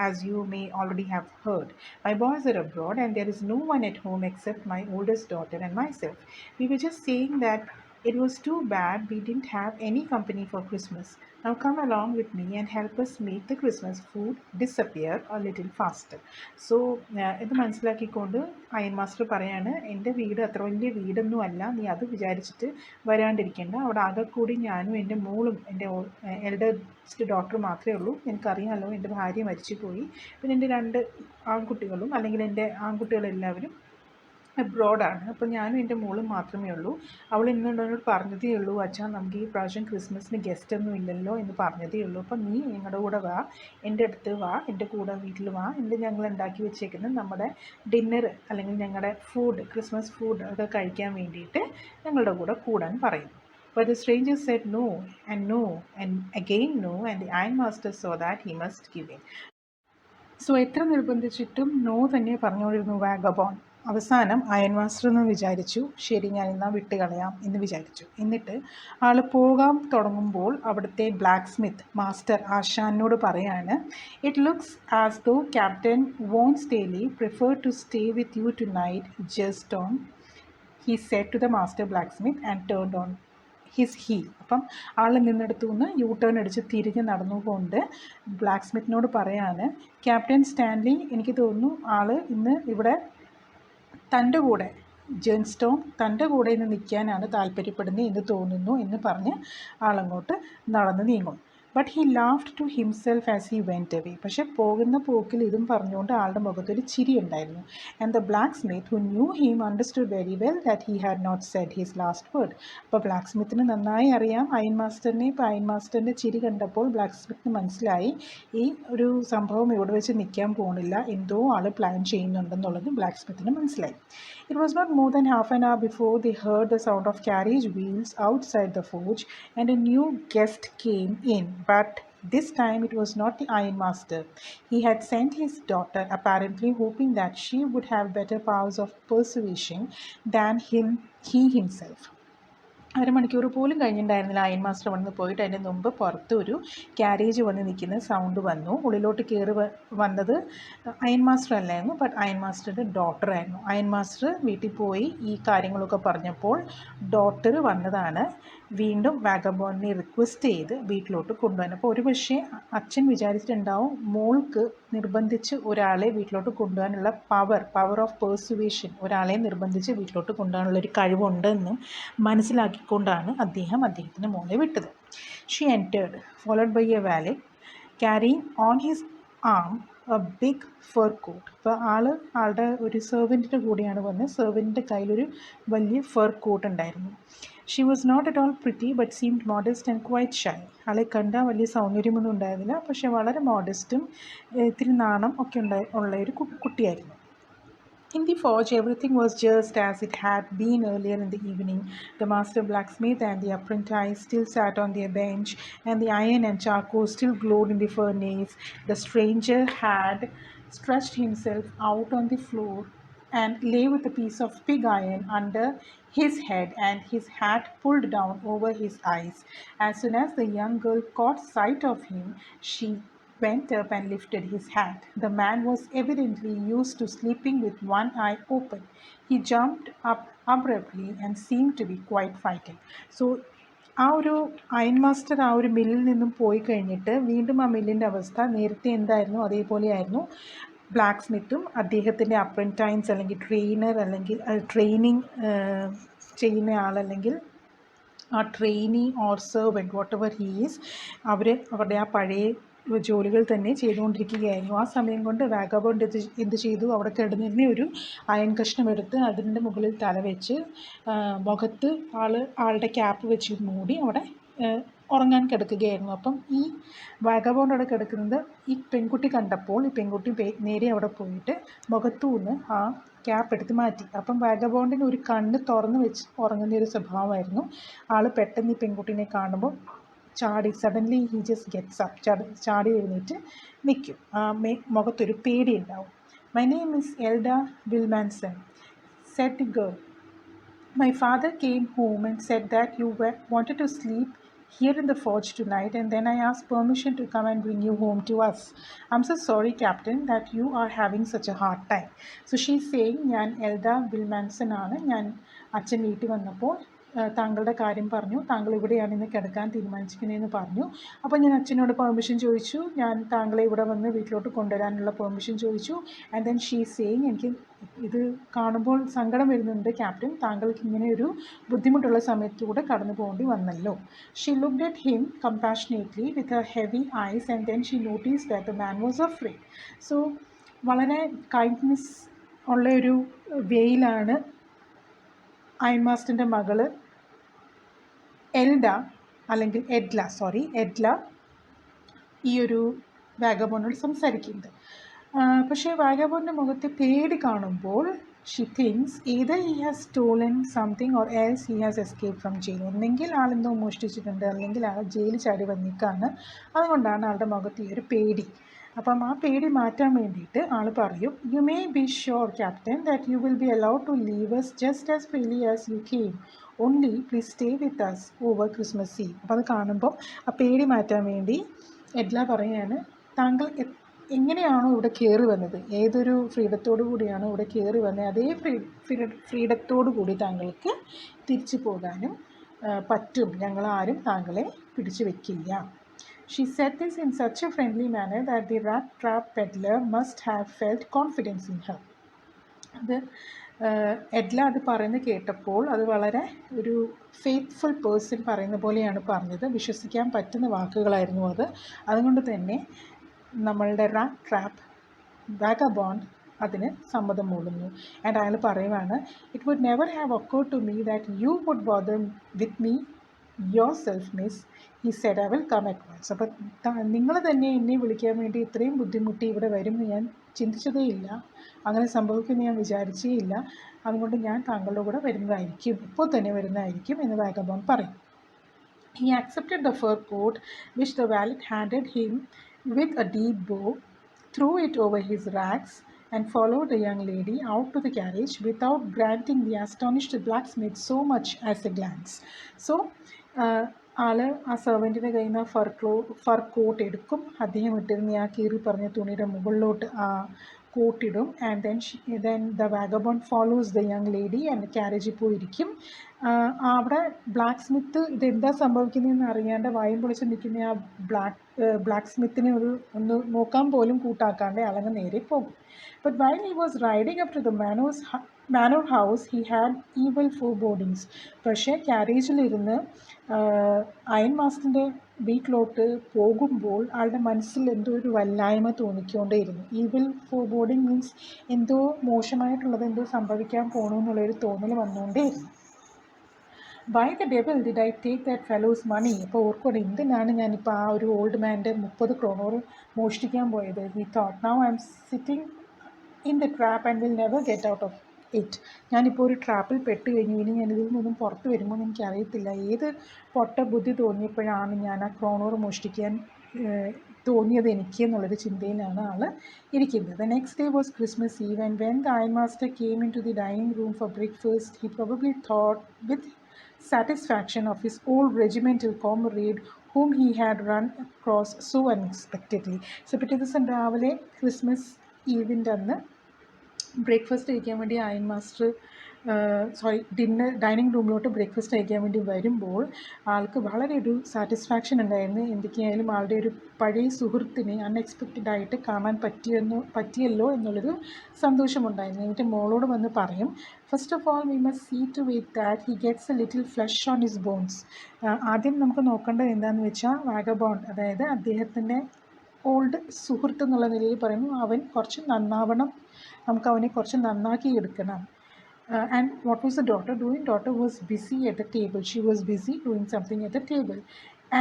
as you may already have heard, my boys are abroad and there is no one at home except my oldest daughter and myself. We were just saying that it was too bad we didn't have any company for Christmas. Now come along with me and help us make the Christmas food disappear a little faster. So ഇത് മനസ്സിലാക്കിക്കൊണ്ട് അയൺ മാസ്റ്റർ പറയാണ്, എൻ്റെ വീട് അത്ര വലിയ വീടൊന്നും അല്ല, നീ അത് വിചാരിച്ചിട്ട് വരാണ്ടിരിക്കേണ്ട. അവിടെ ആകെ കൂടി ഞാനും എൻ്റെ മോളും എൻ്റെ എൽഡസ്റ്റ് ഡോട്ടർ മാത്രമേ ഉള്ളൂ. എനിക്കറിയാമല്ലോ, എൻ്റെ ഭാര്യ മരിച്ചു പോയി. പിന്നെ എൻ്റെ 2 ആൺകുട്ടികളും, അല്ലെങ്കിൽ എൻ്റെ ആൺകുട്ടികളെല്ലാവരും അബ്രോഡാണ്. അപ്പോൾ ഞാനും എൻ്റെ മോളും മാത്രമേ ഉള്ളൂ. അവൾ എന്നോട് പറഞ്ഞതേ ഉള്ളൂ, അച്ഛാ നമുക്ക് ഈ പ്രാവശ്യം ക്രിസ്മസിന് ഗസ്റ്റൊന്നും ഇല്ലല്ലോ എന്ന് പറഞ്ഞതേ ഉള്ളൂ. അപ്പം നീ ഞങ്ങളുടെ കൂടെ വാ, എൻ്റെ അടുത്ത് വാ, എൻ്റെ കൂടെ വീട്ടിൽ വാ, ഞങ്ങൾ ഉണ്ടാക്കി വെച്ചേക്കുന്ന നമ്മുടെ ഡിന്നർ അല്ലെങ്കിൽ ഞങ്ങളുടെ ഫുഡ്, ക്രിസ്മസ് ഫുഡ് ഒക്കെ കഴിക്കാൻ വേണ്ടിയിട്ട് ഞങ്ങളുടെ കൂടെ കൂടാൻ പറയും. But the stranger said no and again no, and the ironmaster saw that he must give in. So എത്ര നിർബന്ധിച്ചിട്ടും നോ തന്നെ പറഞ്ഞുകൊണ്ടിരുന്നു വാഗബോൺ. അവസാനം അയൺ മാസ്റ്റർ എന്ന് വിചാരിച്ചു, ശരി ഞാൻ എന്നാൽ വിട്ട് കളയാം എന്ന് വിചാരിച്ചു. എന്നിട്ട് ആൾ പോകാൻ തുടങ്ങുമ്പോൾ അവിടുത്തെ ബ്ലാക്ക് സ്മിത്ത് മാസ്റ്റർ ആശാനോട് പറയാണ്, it looks as though captain von Stahle prefer to stay with you tonight just on he said to the master blacksmith and turned on his heel. അപ്പം ആൾ നിന്നെടുത്തു നിന്ന് യൂ ടേൺ അടിച്ച് തിരിഞ്ഞ് നടന്നുകൊണ്ട് ബ്ലാക്ക് സ്മിത്തിനോട് പറയാണ്, ക്യാപ്റ്റൻ സ്റ്റാൻലി എനിക്ക് തോന്നുന്നു ആൾ ഇന്ന് ഇവിടെ തൻ്റെ കൂടെ ജേൺസ്റ്റോൺ തൻ്റെ കൂടെ ഇന്ന് നിൽക്കാനാണ് താല്പര്യപ്പെടുന്നത് എന്ന് തോന്നുന്നു എന്ന് പറഞ്ഞ് ആളങ്ങോട്ട് നടന്ന് നീങ്ങും. But he laughed to himself as he went away. പക്ഷേ പോകുന്ന പോക്കിൽ ഇതും പറഞ്ഞുകൊണ്ട് ആളുടെ മുഖത്തൊരു ചിരി ഉണ്ടായിരുന്നു. And the black Smith who new him understood very well that he had not Z his last word. അപ്പോൾ ബ്ലാക്ക് സ്മിത്തിന് നന്നായി അറിയാം അയൺ മാസ്റ്ററിനെ. ഇപ്പോൾ അയൺ മാസ്റ്ററിൻ്റെ ചിരി കണ്ടപ്പോൾ ബ്ലാക്ക് സ്മിത്തിന് മനസ്സിലായി ഈ ഒരു സംഭവം ഇവിടെ വെച്ച് നിൽക്കാൻ പോകുന്നില്ല, എന്തോ ആൾ പ്ലാൻ ചെയ്യുന്നുണ്ടെന്നുള്ളത് ബ്ലാക്ക് സ്മിത്തിന് മനസ്സിലായി. It was not more than half an hour before they heard the sound of carriage wheels outside the forge, and a new guest came in. But this time it was not the ironmaster. He had sent his daughter, apparently hoping that she would have better powers of persuasion than he himself. അരമണിക്കൂർ പോലും കഴിഞ്ഞിട്ടുണ്ടായിരുന്നില്ല അയൺ മാസ്റ്റർ വന്ന് പോയിട്ട്. അതിന് മുമ്പ് പുറത്ത് ഒരു ക്യാരേജ് വന്ന് നിൽക്കുന്ന സൗണ്ട് വന്നു. ഉള്ളിലോട്ട് കയറി വന്നത് അയൺ മാസ്റ്റർ അല്ലായിരുന്നു, ബട്ട് അയൺ മാസ്റ്ററുടെ ഡോട്ടറായിരുന്നു. അയൺ മാസ്റ്റർ വീട്ടിൽ പോയി ഈ കാര്യങ്ങളൊക്കെ പറഞ്ഞപ്പോൾ ഡോട്ടർ വന്നതാണ് വീണ്ടും വാഗബോണിനെ റിക്വസ്റ്റ് ചെയ്ത് വീട്ടിലോട്ട് കൊണ്ടുവന്നു. അപ്പോൾ ഒരു പക്ഷേ അച്ഛൻ വിചാരിച്ചിട്ടുണ്ടാവും മോൾക്ക് നിർബന്ധിച്ച് ഒരാളെ വീട്ടിലോട്ട് കൊണ്ടുപോകാനുള്ള പവർ ഓഫ് പെർസുവേഷൻ, ഒരാളെ നിർബന്ധിച്ച് വീട്ടിലോട്ട് കൊണ്ടുപോകാനുള്ളൊരു കഴിവുണ്ടെന്നും മനസ്സിലാക്കിക്കൊണ്ടാണ് അദ്ദേഹത്തിൻ്റെ മോളെ വിട്ടത്. She entered followed by a valet carrying on his arm a big fur coat. അപ്പോൾ ആളുടെ ഒരു സെർവൻറ്റിൻ്റെ കൂടെയാണ് വന്നത്. സെർവൻറ്റിൻ്റെ കയ്യിലൊരു വലിയ ഫർ കോട്ട് ഉണ്ടായിരുന്നു. She was not at all pretty but seemed modest and quite shy. ആളെ കണ്ടാൽ വലിയ സൗന്ദര്യമൊന്നും ഉണ്ടായിരുന്നില്ല, പക്ഷേ വളരെ മോഡസ്റ്റും ഇത്തിരി നാണം ഒക്കെ ഉള്ള ഒരു കുട്ടിയായിരുന്നു. In the forge, everything was just as it had been earlier in the evening. The master blacksmith and the apprentice still sat on their bench, and the iron and charcoal still glowed in the furnace. The stranger had stretched himself out on the floor and lay with a piece of pig iron under his head and his hat pulled down over his eyes. As soon as the young girl caught sight of him, she went up and lifted his hat. The man was evidently used to sleeping with one eye open. He jumped up abruptly and seemed to be quite frightened. So ആ ഒരു അയൺ മാസ്റ്റർ ആ ഒരു മില്ലിൽ നിന്നും പോയി കഴിഞ്ഞിട്ട് വീണ്ടും ആ മില്ലിൻ്റെ അവസ്ഥ നേരത്തെ എന്തായിരുന്നു അതേപോലെയായിരുന്നു. ബ്ലാക്ക് സ്മിത്തും അദ്ദേഹത്തിൻ്റെ അപ്രൻറ്റൈൻസ് അല്ലെങ്കിൽ ട്രെയിനർ അല്ലെങ്കിൽ ട്രെയിനിങ് ചെയ്യുന്ന ആളല്ലെങ്കിൽ ആ trainee or servant what ever he is, അവരുടെ ആ പഴയ ജോലികൾ തന്നെ ചെയ്തുകൊണ്ടിരിക്കുകയായിരുന്നു. ആ സമയം കൊണ്ട് വാഗബോണ്ട് എന്ത് ചെയ്തു, അവിടെ കിടന്നിരുന്ന ഒരു അയൺ കഷ്ണം എടുത്ത് അതിൻ്റെ മുകളിൽ തല വെച്ച് മുഖത്ത് ആളുടെ ക്യാപ്പ് വെച്ച് മൂടി അവിടെ ഉറങ്ങാൻ കിടക്കുകയായിരുന്നു. അപ്പം ഈ വാഗബോണ്ട് അവിടെ കിടക്കുന്നത് ഈ പെൺകുട്ടി കണ്ടപ്പോൾ ഈ പെൺകുട്ടി നേരെ അവിടെ പോയിട്ട് മുഖത്തുനിന്ന് ആ ക്യാപ്പ് എടുത്ത് മാറ്റി. അപ്പം വാഗബോണ്ടിന് ഒരു കണ്ണ് തുറന്ന് വെച്ച് ഉറങ്ങുന്ന ഒരു സ്വഭാവമായിരുന്നു. ആൾ പെട്ടെന്ന് ഈ പെൺകുട്ടീനെ കാണുമ്പോൾ suddenly he just gets up, ചാടി എഴുന്നേറ്റ് നിൽക്കും. മുഖത്തൊരു പേടി ഉണ്ടാവും. My name is Elda Wilmanson, said the girl. My father came home and said that you wanted to sleep here in the forge tonight, and then I asked permission to come and bring you home to us. I'm so sorry, Captain, that you are having such a hard time. So she's saying, ഞാൻ എൽഡ വിൽമാൻസൺ ആണ്. ഞാൻ അച്ഛൻ വീട്ടിൽ വന്നപ്പോൾ താങ്കളുടെ കാര്യം പറഞ്ഞു, താങ്കൾ ഇവിടെയാണ് ഇന്ന് കിടക്കാൻ തീരുമാനിച്ചിരിക്കുന്നതെന്ന് പറഞ്ഞു. അപ്പോൾ ഞാൻ അച്ഛനോട് പെർമിഷൻ ചോദിച്ചു, ഞാൻ താങ്കളെ ഇവിടെ വന്ന് വീട്ടിലോട്ട് കൊണ്ടുവരാനുള്ള പെർമിഷൻ ചോദിച്ചു. ആൻഡ് ദെൻ ഷീ സേയിങ്, എനിക്ക് ഇത് കാണുമ്പോൾ സങ്കടം വരുന്നുണ്ട് ക്യാപ്റ്റൻ, താങ്കൾക്ക് ഇങ്ങനെ ഒരു ബുദ്ധിമുട്ടുള്ള സമയത്തൂടെ കടന്നു പോകേണ്ടി വന്നല്ലോ. She looked at him compassionately with her heavy eyes and then she notice that the man was afraid. So വളരെ കൈൻഡ്നെസ് ഉള്ള ഒരു വേയിലാണ് അയൺ മാസ്റ്ററിൻ്റെ മകള് എൽഡ അല്ലെങ്കിൽ എഡ്ല ഈ ഒരു വാഗബോണ്ടോട് സംസാരിക്കുന്നത്. പക്ഷേ വാഗബോണ്ടിൻ്റെ മുഖത്തെ പേടി കാണുമ്പോൾ she thinks either he has stolen something or else he has escaped from jail. ഒന്നെങ്കിൽ ആളെന്തോ മോഷ്ടിച്ചിട്ടുണ്ട്, അല്ലെങ്കിൽ ആൾ ജയിലിൽ ചാടി വന്നിക്കാണ്. അതുകൊണ്ടാണ് ആളുടെ മുഖത്ത് ഈ ഒരു പേടി. അപ്പം ആ പേടി മാറ്റാൻ വേണ്ടിയിട്ട് ആൾ പറയും, you may be sure captain that you will be allowed to leave us just as freely as you came. Only please stay with us over Christmas Eve. അപ്പോൾ അത് കാണുമ്പോൾ ആ പേടി മാറ്റാൻ വേണ്ടി എഡ്ല പറയുകയാണ്, താങ്കൾ എങ്ങനെയാണോ ഇവിടെ കയറി വന്നത്, ഏതൊരു ഫ്രീഡത്തോടു കൂടിയാണോ ഇവിടെ കയറി വന്നത്, അതേ ഫ്രീഡത്തോടു കൂടി താങ്കൾക്ക് തിരിച്ചു പോകാനും പറ്റും. ഞങ്ങളാരും താങ്കളെ പിടിച്ചു വെക്കില്ല. She said this in such a friendly manner that the Rattrap peddler must have felt confidence in her. അത് എഡ്ല അത് പറയുന്നത് കേട്ടപ്പോൾ അത് വളരെ ഒരു ഫെയ്ത്ത്ഫുൾ പേഴ്സൺ പറയുന്ന പോലെയാണ് പറഞ്ഞത്. വിശ്വസിക്കാൻ പറ്റുന്ന വാക്കുകളായിരുന്നു അത്. അതുകൊണ്ട് തന്നെ നമ്മളുടെ റാട്രാപ്പ് വാഗബോണ്ട് അതിന് സമ്മതം മൂളുന്നു. ആൻഡ് അയാൾ പറയുവാണ്, it would never have occurred to me that you would bother with me yourself miss. He said I will come at once. അപ്പം നിങ്ങൾ തന്നെ എന്നെ വിളിക്കാൻ വേണ്ടി ഇത്രയും ബുദ്ധിമുട്ടി ഇവിടെ വരുമെന്ന് ഞാൻ ചിന്തിച്ചതേ ഇല്ല, അങ്ങനെ സംഭവിക്കുമെന്ന് ഞാൻ വിചാരിച്ചേ ഇല്ല. അതുകൊണ്ട് ഞാൻ താങ്കളുടെ കൂടെ വരുന്നതായിരിക്കും, ഇപ്പോൾ തന്നെ വരുന്നതായിരിക്കും എന്ന് വാഗബോണ്ട് പറയും. He accepted the fur coat which the valet handed him with a deep bow, threw it over his rags, and followed the young lady out to the carriage without granting the astonished blacksmith so much as a glance. So, ആള് ആ സെർവൻറ്റിൻ്റെ കയ്യിൽ നിന്ന് ഫർ കോട്ട് എടുക്കും. അദ്ദേഹം ഇട്ടിരുന്ന ആ കീറി പറഞ്ഞ തുണിയുടെ മുകളിലോട്ട് ആ കോട്ടിടും. And then the vagabond follows the young lady and ക്യാരേജിൽ പോയിരിക്കും. അവിടെ ബ്ലാക്ക് സ്മിത്ത് ഇതെന്താ സംഭവിക്കുന്നതെന്ന് അറിയാണ്ട് വായും പൊളിച്ച് നിൽക്കുന്ന ആ ബ്ലാക്ക് സ്മിത്തിനെ ഒന്ന് നോക്കാൻ പോലും കൂട്ടാക്കാണ്ട് അളങ്ങ് നേരെ പോകും. But while he was riding up to the manor house, he had evil forebodings. പക്ഷേ ക്യാരേജിലിരുന്ന് അയൺ മാസ്റ്ററിൻ്റെ വീട്ടിലോട്ട് പോകുമ്പോൾ ആളുടെ മനസ്സിൽ എന്തോ ഒരു വല്ലായ്മ തോന്നിക്കൊണ്ടേയിരുന്നു. ഈവിൽ ഫോർബോർഡിങ് മീൻസ് എന്തോ മോശമായിട്ടുള്ളത് എന്തോ സംഭവിക്കാൻ പോകണമെന്നുള്ളൊരു തോന്നൽ വന്നുകൊണ്ടേയിരുന്നു. By the devil did I take that fellow's money. അപ്പോൾ ഓർക്കൂടെ, എന്തിനാണ് ഞാനിപ്പോൾ ആ ഒരു ഓൾഡ് മാൻ്റെ 30 ക്രോണോർ മോഷ്ടിക്കാൻ പോയത്. He thought, now I M sitting in the trap and will never get out of it. ഞാനിപ്പോൾ ഒരു ട്രാപ്പിൽ പെട്ട് കഴിഞ്ഞു, ഇനി ഞാൻ ഇതിൽ നിന്നും പുറത്ത് വരുമ്പോൾ എന്ന് എനിക്കറിയത്തില്ല. ഏത് പൊട്ട ബുദ്ധി തോന്നിയപ്പോഴാണ് ഞാൻ ആ ക്രോണോർ മോഷ്ടിക്കാൻ തോന്നിയത് എനിക്ക് എന്നുള്ളൊരു ചിന്തയിലാണ് ആൾ ഇരിക്കുന്നത്. The next day was Christmas Eve, and when the ironmaster came into the dining room for breakfast, he probably thought with satisfaction of his old regimental comrade whom he had run across so unexpectedly. So പിറ്റേ ദിവസം രാവിലെ ക്രിസ്മസ് ഈവിൻ്റെ അന്ന് ബ്രേക്ക്ഫാസ്റ്റ് കഴിക്കാൻ വേണ്ടി അയൺ മാസ്റ്റർ ഡൈനിങ് റൂമിലോട്ട് ബ്രേക്ക്ഫാസ്റ്റ് കഴിക്കാൻ വേണ്ടി വരുമ്പോൾ ആൾക്ക് വളരെ ഒരു സാറ്റിസ്ഫാക്ഷൻ ഉണ്ടായിരുന്നു. എന്തൊക്കെയായാലും ആളുടെ ഒരു പഴയ സുഹൃത്തിനെ അൺഎക്സ്പെക്റ്റഡായിട്ട് കാണാൻ പറ്റിയല്ലോ എന്നുള്ളൊരു സന്തോഷമുണ്ടായിരുന്നു. എന്നിട്ട് മോളോട് വന്ന് പറയും, first of all we must see to it that he gets a little flesh on his bones. ആദ്യം നമുക്ക് നോക്കേണ്ടത് എന്താണെന്ന് വെച്ചാൽ വാഗബോണ്ട്, അതായത് അദ്ദേഹത്തിൻ്റെ ഓൾഡ് സുഹൃത്ത് എന്നുള്ള നിലയിൽ പറയുന്നു, അവൻ കുറച്ച് നന്നാവണം, നമുക്ക് അവനെ കുറച്ച് നന്നാക്കി എടുക്കണം. And what was the daughter doing? Daughter was busy at the table. She was busy doing something at the table.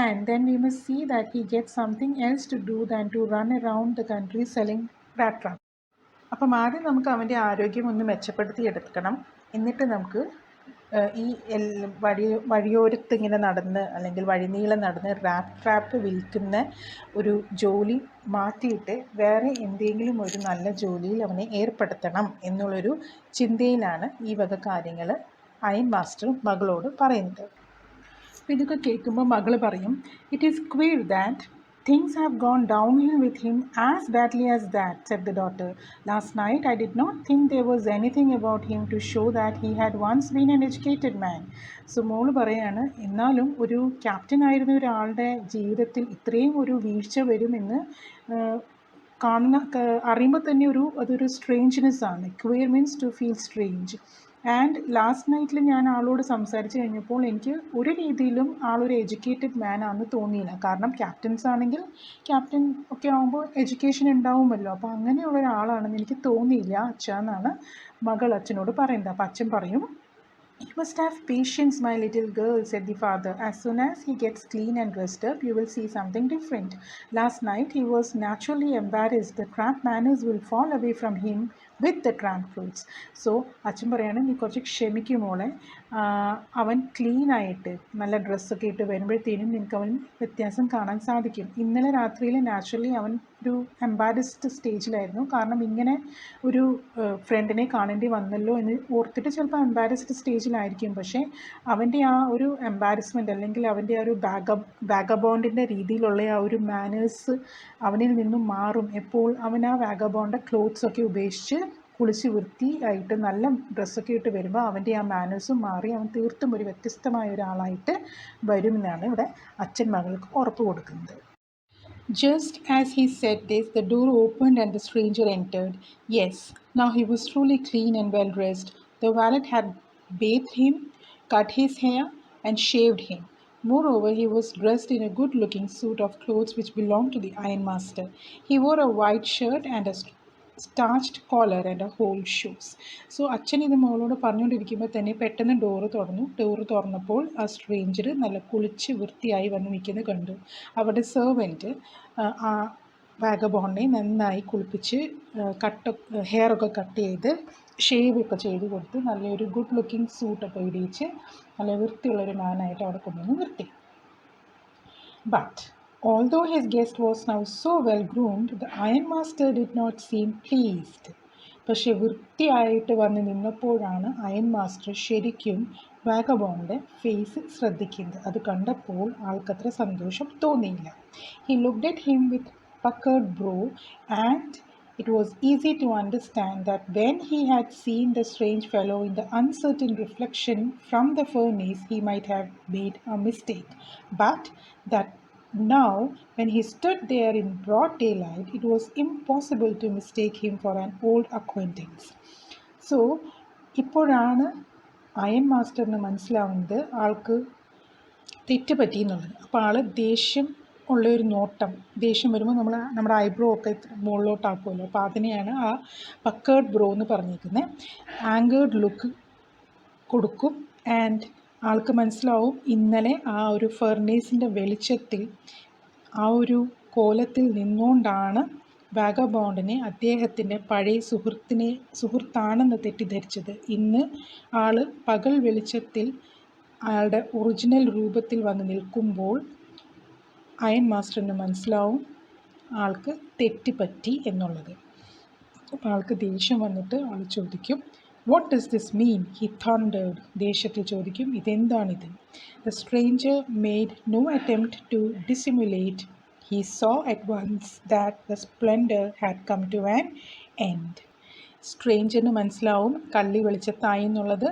And then we must see that he gets something else to do than to run around the country selling Rattrap. അപ്പം ആദ്യം നമുക്ക് അവൻ്റെ ആരോഗ്യം ഒന്ന് മെച്ചപ്പെടുത്തി എടുക്കണം. എന്നിട്ട് നമുക്ക് ഈ വഴിയോരത്ത് ഇങ്ങനെ നടന്ന് അല്ലെങ്കിൽ വഴിനീളം നടന്ന് ട്രാപ്പ് വിൽക്കുന്ന ഒരു ജോലി മാറ്റിയിട്ട് വേറെ എന്തെങ്കിലും ഒരു നല്ല ജോലിയിൽ അവനെ ഏർപ്പെടുത്തണം എന്നുള്ളൊരു ചിന്തയിലാണ് ഈ വക കാര്യങ്ങൾ അയൺ മാസ്റ്റർ മകളോട് പറയുന്നത്. അപ്പോൾ ഇതൊക്കെ കേൾക്കുമ്പോൾ മകൾ പറയും, it is queer that things have gone downhill with him as badly as that, said the daughter. Last night I did not think there was anything about him to show that he had once been an educated man. So മോള് പറയാണ്, എന്നാലും ഒരു ക്യാപ്റ്റൻ ആയിരുന്ന ഒരാളുടെ ജീവിതത്തിൽ ഇത്രയും ഒരു വീഴ്ച വരുമെന്ന് അറിയുമ്പോൾ തന്നെ അതൊരു സ്ട്രേഞ്ച്നെസ് ആണ്. Queer means to feel strange. And last നൈറ്റിൽ ഞാൻ ആളോട് സംസാരിച്ച് കഴിഞ്ഞപ്പോൾ എനിക്ക് ഒരു രീതിയിലും ആളൊരു എഡ്യൂക്കേറ്റഡ് മാൻ ആണെന്ന് തോന്നിയില്ല. കാരണം ക്യാപ്റ്റൻസ് ആണെങ്കിൽ ക്യാപ്റ്റൻ ഒക്കെ ആകുമ്പോൾ എഡ്യൂക്കേഷൻ ഉണ്ടാവുമല്ലോ, അപ്പോൾ അങ്ങനെയുള്ള ഒരാളാണെന്ന് എനിക്ക് തോന്നിയില്ല അച്ഛ എന്നാണ് മകൾ അച്ഛനോട് പറയുന്നത്. അപ്പോൾ അച്ഛൻ പറയും, You must have patience, my little girl, said the father. As soon as he gets clean and dressed up, you will see something different. Last night he was naturally embarrassed. The tramp manners will fall away from him with the tramp clothes. So, അച്ഛൻ പറയാണ്, നീ കുറച്ച് ക്ഷമിക്കും മോളെ. അവൻ ക്ലീനായിട്ട് നല്ല ഡ്രസ്സൊക്കെ ഇട്ട് വരുമ്പോഴത്തേനും നിനക്ക് അവൻ വ്യത്യാസം കാണാൻ സാധിക്കും. ഇന്നലെ രാത്രിയിൽ നാച്ചുറലി അവൻ ഒരു എംബാരസ്ഡ് സ്റ്റേജിലായിരുന്നു. കാരണം ഇങ്ങനെ ഒരു ഫ്രണ്ടിനെ കാണേണ്ടി വന്നല്ലോ എന്ന് ഓർത്തിട്ട് ചിലപ്പോൾ എംബാരസ്ഡ് സ്റ്റേജിലായിരിക്കും. പക്ഷേ അവൻ്റെ ആ ഒരു എംബാരസ്മെൻറ്റ് അല്ലെങ്കിൽ അവൻ്റെ ആ ഒരു വാഗബോണ്ടിൻ്റെ രീതിയിലുള്ള ആ ഒരു മാനേഴ്സ് അവനിൽ നിന്നും മാറും. എപ്പോൾ അവൻ ആ വാഗബോണ്ടിൻ്റെ ക്ലോത്ത്സൊക്കെ ഉപേക്ഷിച്ച് കുളിച്ച് വൃത്തിയായിട്ട് നല്ല ഡ്രസ്സൊക്കെ ഇട്ട് വരുമ്പോൾ അവൻ്റെ ആ മാനേഴ്സും മാറി അവൻ തീർത്തും ഒരു വ്യത്യസ്തമായ ഒരാളായിട്ട് വരുമെന്നാണ് ഇവിടെ അച്ഛൻ മകൾക്ക് ഉറപ്പ് കൊടുക്കുന്നത്. Just as he said this, the door opened and the stranger entered. Yes, now he was truly clean and well dressed. The valet had bathed him, cut his hair, and shaved him. Moreover, he was dressed in a good-looking suit of clothes which belonged to the ironmaster. He wore a white shirt and a starched collar and whole shoes. So അച്ഛൻ ഇത് മോളോട് പറഞ്ഞുകൊണ്ടിരിക്കുമ്പോൾ തന്നെ പെട്ടെന്ന് ഡോറ് തുറന്നപ്പോൾ ആ സ്ട്രേഞ്ചർ നല്ല കുളിച്ച് വൃത്തിയായി വന്ന് നിൽക്കുന്നത് കണ്ടു. അവരുടെ സെർവൻറ്റ് ആ വാഗബോണ്ടിനെ നന്നായി കുളിപ്പിച്ച് ഹെയറൊക്കെ കട്ട് ചെയ്ത് ഷേവൊക്കെ ചെയ്ത് കൊടുത്ത് നല്ലൊരു ഗുഡ് ലുക്കിംഗ് സൂട്ടൊക്കെ ഇടിയിച്ച് നല്ല വൃത്തിയുള്ളൊരു മാനായിട്ട് അവിടെ കൊണ്ടുവന്ന് നിർത്തി. But although his guest was now so well groomed, the ironmaster did not seem pleased. പക്ഷെ വൃത്തിയായിട്ട് വന്ന് നിന്നപ്പോഴാണ് അയൺ മാസ്റ്റർ ശരിക്കും വാഗബോണിൻ്റെ ഫേസ് ശ്രദ്ധിക്കുന്നത്. അത് കണ്ടപ്പോൾ ആൾക്കത്ര സന്തോഷം തോന്നിയില്ല. He looked at him with puckered brow, and it was easy to understand that when he had seen the strange fellow in the uncertain reflection from the furnace, he might have made a mistake. But that now, when he stood there in broad daylight, it was impossible to mistake him for an old acquaintance. So, ഇപ്പോഴാണ് അയൺ മാസ്റ്ററിന് മനസ്സിലാവുന്നത് ആൾക്ക് തെറ്റ് പറ്റിയെന്നുള്ളത്. അപ്പോൾ ആൾ ദേഷ്യം ഉള്ളൊരു നോട്ടം, ദേഷ്യം വരുമ്പോൾ നമ്മുടെ ഐബ്രോ ഒക്കെ മുകളിലോട്ടാക്കുമല്ലോ, അപ്പോൾ അതിനെയാണ് ആ പക്കേർഡ് ബ്രോ എന്ന് പറഞ്ഞിരിക്കുന്നത്. ആങ്കേർഡ് ലുക്ക് കൊടുക്കും. ആൻഡ് ആൾക്ക് മനസ്സിലാവും ഇന്നലെ ആ ഒരു ഫർണേസിൻ്റെ വെളിച്ചത്തിൽ ആ ഒരു കോലത്തിൽ നിന്നുകൊണ്ടാണ് വാഗബോണ്ടിനെ അദ്ദേഹത്തിൻ്റെ പഴയ സുഹൃത്താണെന്ന് തെറ്റിദ്ധരിച്ചത്. ഇന്ന് ആൾ പകൽ വെളിച്ചത്തിൽ അയാളുടെ ഒറിജിനൽ രൂപത്തിൽ വന്ന് നിൽക്കുമ്പോൾ അയൺ മാസ്റ്ററിന് മനസ്സിലാവും ആൾക്ക് തെറ്റുപറ്റി എന്നുള്ളത്. അപ്പോൾ ആൾക്ക് ദേഷ്യം വന്നിട്ട് ആൾ ചോദിക്കും, What does this mean? He thundered. ദേഷ്യത്തിൽ ചോദിക്കും, ഇതെന്താണിത്? The stranger made no attempt to dissimulate. He saw at once that the splendor had come to an end. സ്ട്രേഞ്ചറിന് മനസ്സിലാവും കള്ളി വെളിച്ചത്തായി എന്നുള്ളത്.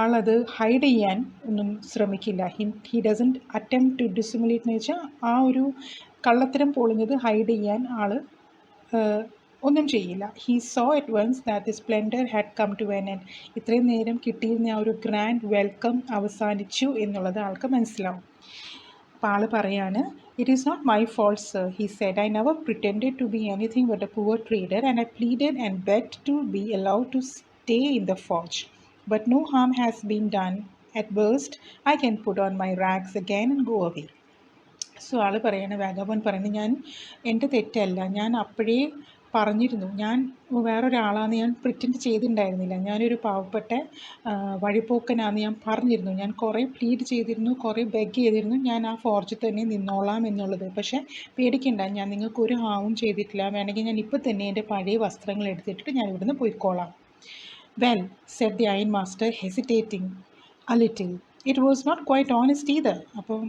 ആളത് ഹൈഡ് ചെയ്യാൻ ഒന്നും ശ്രമിക്കില്ല. ഹി ഡസൻറ്റ് അറ്റംപ്റ്റ് ടു ഡിസിമുലേറ്റ് എന്ന് വെച്ചാൽ ആ ഒരു കള്ളത്തരം പൊളിഞ്ഞത് ഹൈഡ് ചെയ്യാൻ ആൾ ഒന്നും ചെയ്യില്ല. He saw at once that the splendour had come to an end. ഇത്രയും നേരം കിട്ടിയിരുന്ന ആ ഒരു ഗ്രാൻഡ് വെൽക്കം അവസാനിച്ചു എന്നുള്ളത് ആൾക്ക് മനസ്സിലാവും. അപ്പോൾ ആൾ പറയാണ്, It is not my fault, sir, he said. I never pretended to be anything but a poor trader, and I pleaded and begged to be allowed to stay in the forge. But no harm has been done. At worst, I can put on my rags again and go away. So ആൾ പറയണ വാഗബോൺ പറയുന്നത്, എൻ്റെ തെറ്റല്ല, ഞാൻ അപ്പോഴേ പറഞ്ഞിരുന്നു. ഞാൻ വേറൊരാളാണെന്ന് ഞാൻ പ്രിറ്റൻഡ് ചെയ്തിട്ടുണ്ടായിരുന്നില്ല. ഞാനൊരു പാവപ്പെട്ട വഴിപോക്കനാണെന്ന് ഞാൻ പറഞ്ഞിരുന്നു. ഞാൻ കുറേ പ്ലീഡ് ചെയ്തിരുന്നു, കുറേ ബെഗ് ചെയ്തിരുന്നു, ഞാൻ ആ ഫോർജിൽ തന്നെ നിന്നോളാം എന്നുള്ളത്. പക്ഷേ പേടിക്കണ്ട, ഞാൻ നിങ്ങൾക്ക് ഒരു ഹാർമും ചെയ്തിട്ടില്ല. വേണമെങ്കിൽ ഞാൻ ഇപ്പോൾ തന്നെ എൻ്റെ പഴയ വസ്ത്രങ്ങൾ എടുത്തിട്ട് ഞാൻ ഇവിടുന്ന് പോയിക്കോളാം. Well, said the iron master, hesitating a little. It was not quite honest either. അപ്പം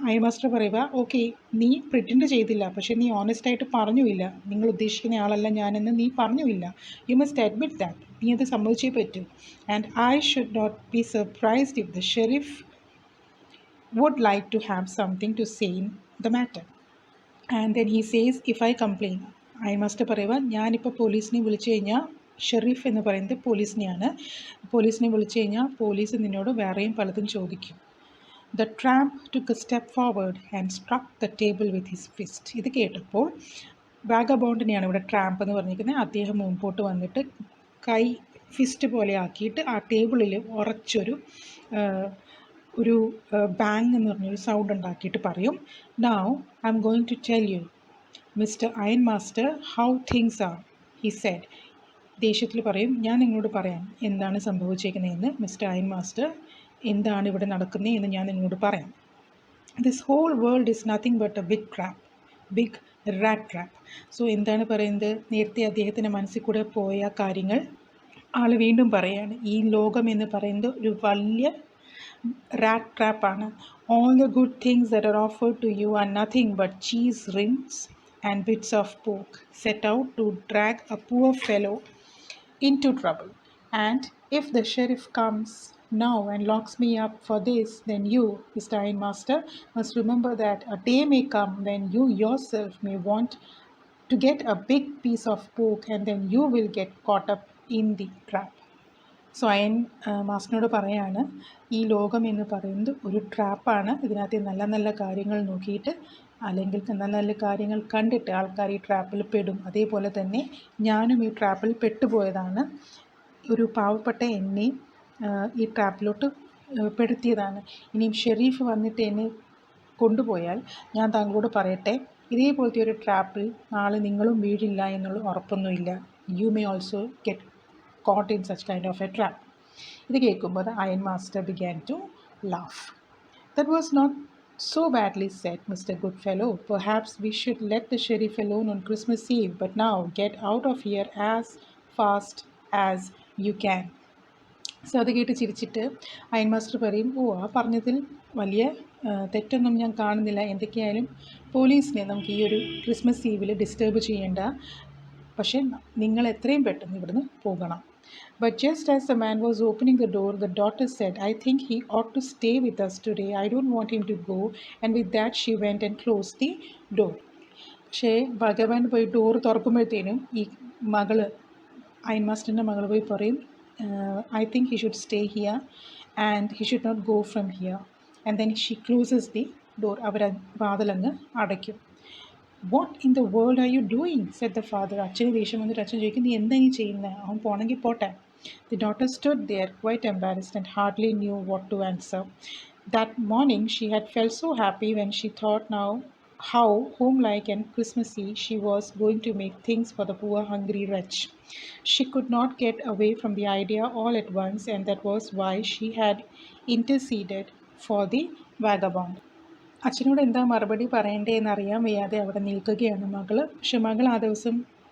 അയൺ മാസ്റ്റർ പറയുക, ഓക്കെ, നീ പ്രിറ്റൻഡ് ചെയ്തില്ല, പക്ഷെ നീ ഓണസ്റ്റ് ആയിട്ട് പറഞ്ഞുമില്ല, നിങ്ങൾ ഉദ്ദേശിക്കുന്ന ആളല്ല ഞാനെന്ന് നീ പറഞ്ഞുമില്ല. You must admit that. നീ അത് സമ്മതിച്ചേ പറ്റൂ. And I should not be surprised if the sheriff would like to have something to say in the matter. And then he says, if I complain. Iron master പറയുക, ഞാനിപ്പോൾ പോലീസിനെ വിളിച്ചു കഴിഞ്ഞാൽ, ഷെരീഫ് എന്ന് പറയുന്നത് പോലീസിനെയാണ്, പോലീസിനെ വിളിച്ചു കഴിഞ്ഞാൽ പോലീസ് നിന്നോട് വേറെയും പലതും ചോദിക്കും. The tramp took a step forward and struck the table with his fist. ഇത് കേട്ടപ്പോൾ വാഗബോണ്ടിനെയാണ് ഇവിടെ ട്രാമ്പ് എന്ന് പറഞ്ഞിരിക്കുന്നത്. അദ്ദേഹം മുമ്പോട്ട് വന്നിട്ട് കൈ ഫിസ്റ്റ് പോലെ ആക്കിയിട്ട് ആ ടേബിളിൽ ഒരു ബാങ് എന്ന് പറഞ്ഞൊരു സൗണ്ട് ഉണ്ടാക്കിയിട്ട് പറയും, now I am going to tell you mister iron master how things are, he said. ദേഷ്യത്തിൽ പറയും, ഞാൻ നിങ്ങളോട് പറയാം എന്താണ് സംഭവിച്ചേക്കുന്നതെന്ന്. മിസ്റ്റർ അയൺ മാസ്റ്റർ, എന്താണ് ഇവിടെ നടക്കുന്നത് എന്ന് ഞാൻ നിങ്ങളോട് പറയാം. This whole world is nothing but a big rat trap. So എന്താണ് പറയുന്നത്, നേരത്തെ അദ്ദേഹത്തിൻ്റെ മനസ്സിൽ കൂടെ പോയ കാര്യങ്ങൾ ആൾ വീണ്ടും പറയാണ്. ഈ ലോകം എന്ന് പറയുന്നത് ഒരു വലിയ റാറ്റ് ട്രാപ്പാണ്. All the good things that are offered to you are nothing but cheese rinds and bits of pork set out to drag a poor fellow into trouble. And if the sheriff comes now and locks me up for this, then you, Mr. Ironmaster, must remember that a day may come when you yourself may want to get a big piece of pork, and then you will get caught up in the trap. സോ അയൺ മാസ്റ്ററിനോട് പറയാണ്, ഈ ലോകം എന്ന് പറയുന്നത് ഒരു ട്രാപ്പാണ്. ഇതിനകത്ത് നല്ല നല്ല കാര്യങ്ങൾ നോക്കിയിട്ട് അല്ലെങ്കിൽ നല്ല നല്ല കാര്യങ്ങൾ കണ്ടിട്ട് ആൾക്കാർ ഈ ട്രാപ്പിൽ പെടും. അതേപോലെ തന്നെ ഞാനും ഈ ട്രാപ്പിൽ പെട്ടുപോയതാണ്. ഒരു പാവപ്പെട്ട എന്നെ ഈ ട്രാപ്പിലോട്ട് പെടുത്തിയതാണ്. ഇനിയും ഷെരീഫ് വന്നിട്ട് എന്നെ കൊണ്ടുപോയാൽ ഞാൻ താങ്കളോട് പറയട്ടെ, ഇതേപോലത്തെ ഒരു ട്രാപ്പിൽ നാളെ നിങ്ങളും വീഴില്ല എന്നുള്ള ഉറപ്പൊന്നുമില്ല. You may also get caught in such kind of a trap. ഇത് കേൾക്കുമ്പോൾ the iron master began to laugh. That was not so badly said, Mr. Goodfellow. Perhaps we should let the sheriff alone on Christmas Eve, but now get out of here as fast as you can. So അത് കേട്ട് ചിരിച്ചിട്ട് അയൺ മാസ്റ്റർ പറയും, ആ പറഞ്ഞതിൽ വലിയ തെറ്റൊന്നും ഞാൻ കാണുന്നില്ല. എന്തൊക്കെയായാലും പോലീസിനെ നമുക്ക് ഈ ഒരു ക്രിസ്മസ് ഈവിൽ ഡിസ്റ്റർബ് ചെയ്യേണ്ട, പക്ഷേ നിങ്ങൾ എത്രയും പെട്ടെന്ന് ഇവിടുന്ന് പോകണം. But just as the man was opening the door, the daughter said, I think he ought to stay with us today. I don't want him to go. And with that she went and closed the door. പക്ഷേ ഭഗവാൻ പോയി ഡോർ തുറക്കുമ്പോഴത്തേനും ഈ അയൺ മാസ്റ്ററിൻ്റെ മകൾ പോയി പറയും, I think he should stay here and he should not go from here. And then she closes the door. അവർ വാതിലങ്ങ് അടയ്ക്കും. What in the world are you doing? said the father. അച്ഛന് ദേഷ്യം വന്നിട്ട് അച്ഛൻ ചോദിക്കും, നീ എന്താ നീ ചെയ്യുന്നത്? അവൻ പോണെങ്കിൽ പോട്ടെ. The daughter stood there quite embarrassed and hardly knew what to answer. That morning she had felt so happy when she thought now how homelike and Christmassy she was going to make things for the poor hungry wretch. She could not get away from the idea all at once, and that was why she had interceded for the vagabond. അച്ഛനോട് എന്താ മറുപടി പറയേണ്ടതെന്ന് അറിയാൻ വയ്യാതെ അവിടെ നിൽക്കുകയാണ് മകൾ. പക്ഷെ മകൾ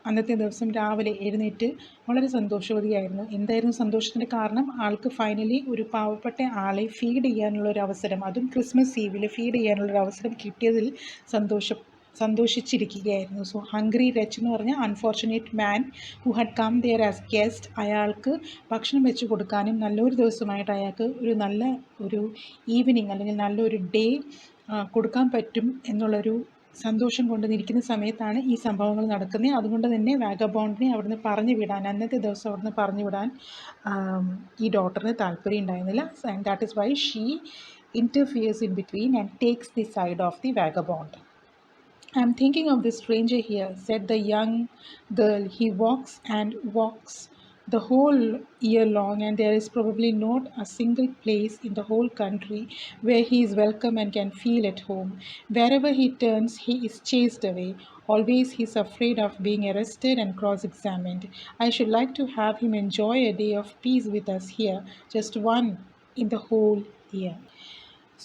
അന്നത്തെ ദിവസം രാവിലെ എഴുന്നേറ്റ് വളരെ സന്തോഷവതിയായിരുന്നു. എന്തായിരുന്നു സന്തോഷത്തിൻ്റെ കാരണം? ആൾക്ക് ഫൈനലി ഒരു പാവപ്പെട്ട ആളെ ഫീഡ് ചെയ്യാനുള്ളൊരു അവസരം, അതും ക്രിസ്മസ് ഈവിൽ ഫീഡ് ചെയ്യാനുള്ളൊരു അവസരം കിട്ടിയതിൽ സന്തോഷിച്ചിരിക്കുകയായിരുന്നു. സോ ഹംഗ്രി റച്ച് എന്ന് പറഞ്ഞാൽ unfortunate man who had come there as guest. അയാൾക്ക് ഭക്ഷണം വെച്ച് കൊടുക്കാനും നല്ലൊരു ദിവസമായിട്ട് അയാൾക്ക് ഒരു ഈവനിങ് അല്ലെങ്കിൽ നല്ലൊരു ഡേ കൊടുക്കാൻ പറ്റും എന്നുള്ളൊരു സന്തോഷം കൊണ്ട് നിൽക്കുന്ന സമയത്താണ് ഈ സംഭവങ്ങൾ നടക്കുന്നത്. അതുകൊണ്ട് തന്നെ വാഗബോണ്ടിനെ അവിടുന്ന് പറഞ്ഞു വിടാൻ, അന്നത്തെ ദിവസം അവിടുന്ന് പറഞ്ഞു വിടാൻ ഈ ഡോട്ടറിന് താല്പര്യം ഉണ്ടായിരുന്നില്ല. And that is why she interferes in between and takes the side of the vagabond. I am thinking of this stranger here, said the young girl. He walks and walks the whole year long, and there is probably not a single place in the whole country where he is welcome and can feel at home. Wherever he turns, he is chased away. Always he's afraid of being arrested and cross-examined. I should like to have him enjoy a day of peace with us here, just one in the whole year.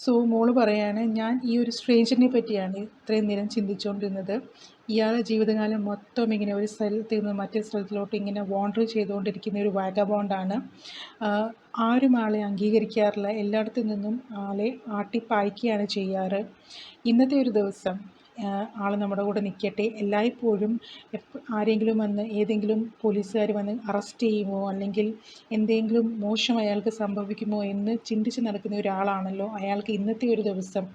So മോള് പറയാണ്, ഞാൻ ഈ ഒരു സ്ട്രേഞ്ചറിനെ പറ്റിയാണ് ഇത്രയും നേരം ചിന്തിച്ചുകൊണ്ടിരുന്നത്. ഇയാൾ ജീവിതകാലം മൊത്തം ഇങ്ങനെ ഒരു സ്ഥലത്ത് നിന്ന് മറ്റേ സ്ഥലത്തിലോട്ട് ഇങ്ങനെ വാണ്ടർ ചെയ്തുകൊണ്ടിരിക്കുന്ന ഒരു വാഗബോണ്ടാണ്. ആരും ആളെ അംഗീകരിക്കാറില്ല, എല്ലായിടത്തു നിന്നും ആളെ ആട്ടിപ്പായിക്കുകയാണ് ചെയ്യാറ്. ഇന്നത്തെ ഒരു ദിവസം ആൾ നമ്മുടെ കൂടെ നിൽക്കട്ടെ, എല്ലായ്പ്പോഴും ആരെങ്കിലും വന്ന് ഏതെങ്കിലും പോലീസുകാർ വന്ന് അറസ്റ്റ് ചെയ്യുമോ അല്ലെങ്കിൽ എന്തെങ്കിലും മോശം അയാൾക്ക് സംഭവിക്കുമോ എന്ന് ചിന്തിച്ച് നടക്കുന്ന ഒരാളാണല്ലോ. അയാൾക്ക് ഇന്നത്തെ ഒരു ദിവസം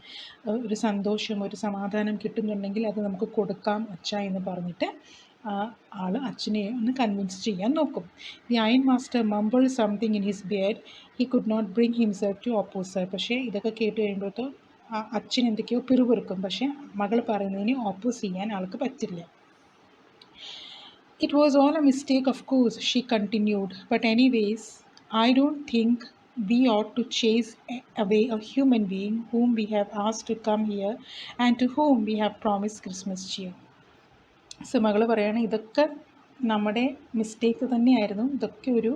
ഒരു സന്തോഷം, ഒരു സമാധാനം കിട്ടുന്നുണ്ടെങ്കിൽ അത് നമുക്ക് കൊടുക്കാം അച്ഛാ എന്ന് പറഞ്ഞിട്ട് ആൾ അച്ഛനെ ഒന്ന് കൺവിൻസ് ചെയ്യാൻ നോക്കും. The iron master mumble something in his beard. He could not bring himself to oppose her. പക്ഷേ ഇതൊക്കെ കേട്ട് കഴിയുമ്പോഴത്തോ അച്ഛൻ എന്തൊക്കെയോ പിറുപിറുക്കും, പക്ഷേ മകൾ പറയുന്നതിന് ഓപ്പോസ് ചെയ്യാൻ ആൾക്ക് പറ്റില്ല. It was all a mistake, of course, she continued. But anyways, I don't think we ought to chase away a human being whom we have asked to come here and to whom we have promised Christmas cheer. So മകൾ പറയുകയാണ്, ഇതൊക്കെ നമ്മുടെ മിസ്റ്റേക്ക് തന്നെയായിരുന്നു, ഇതൊക്കെ ഒരു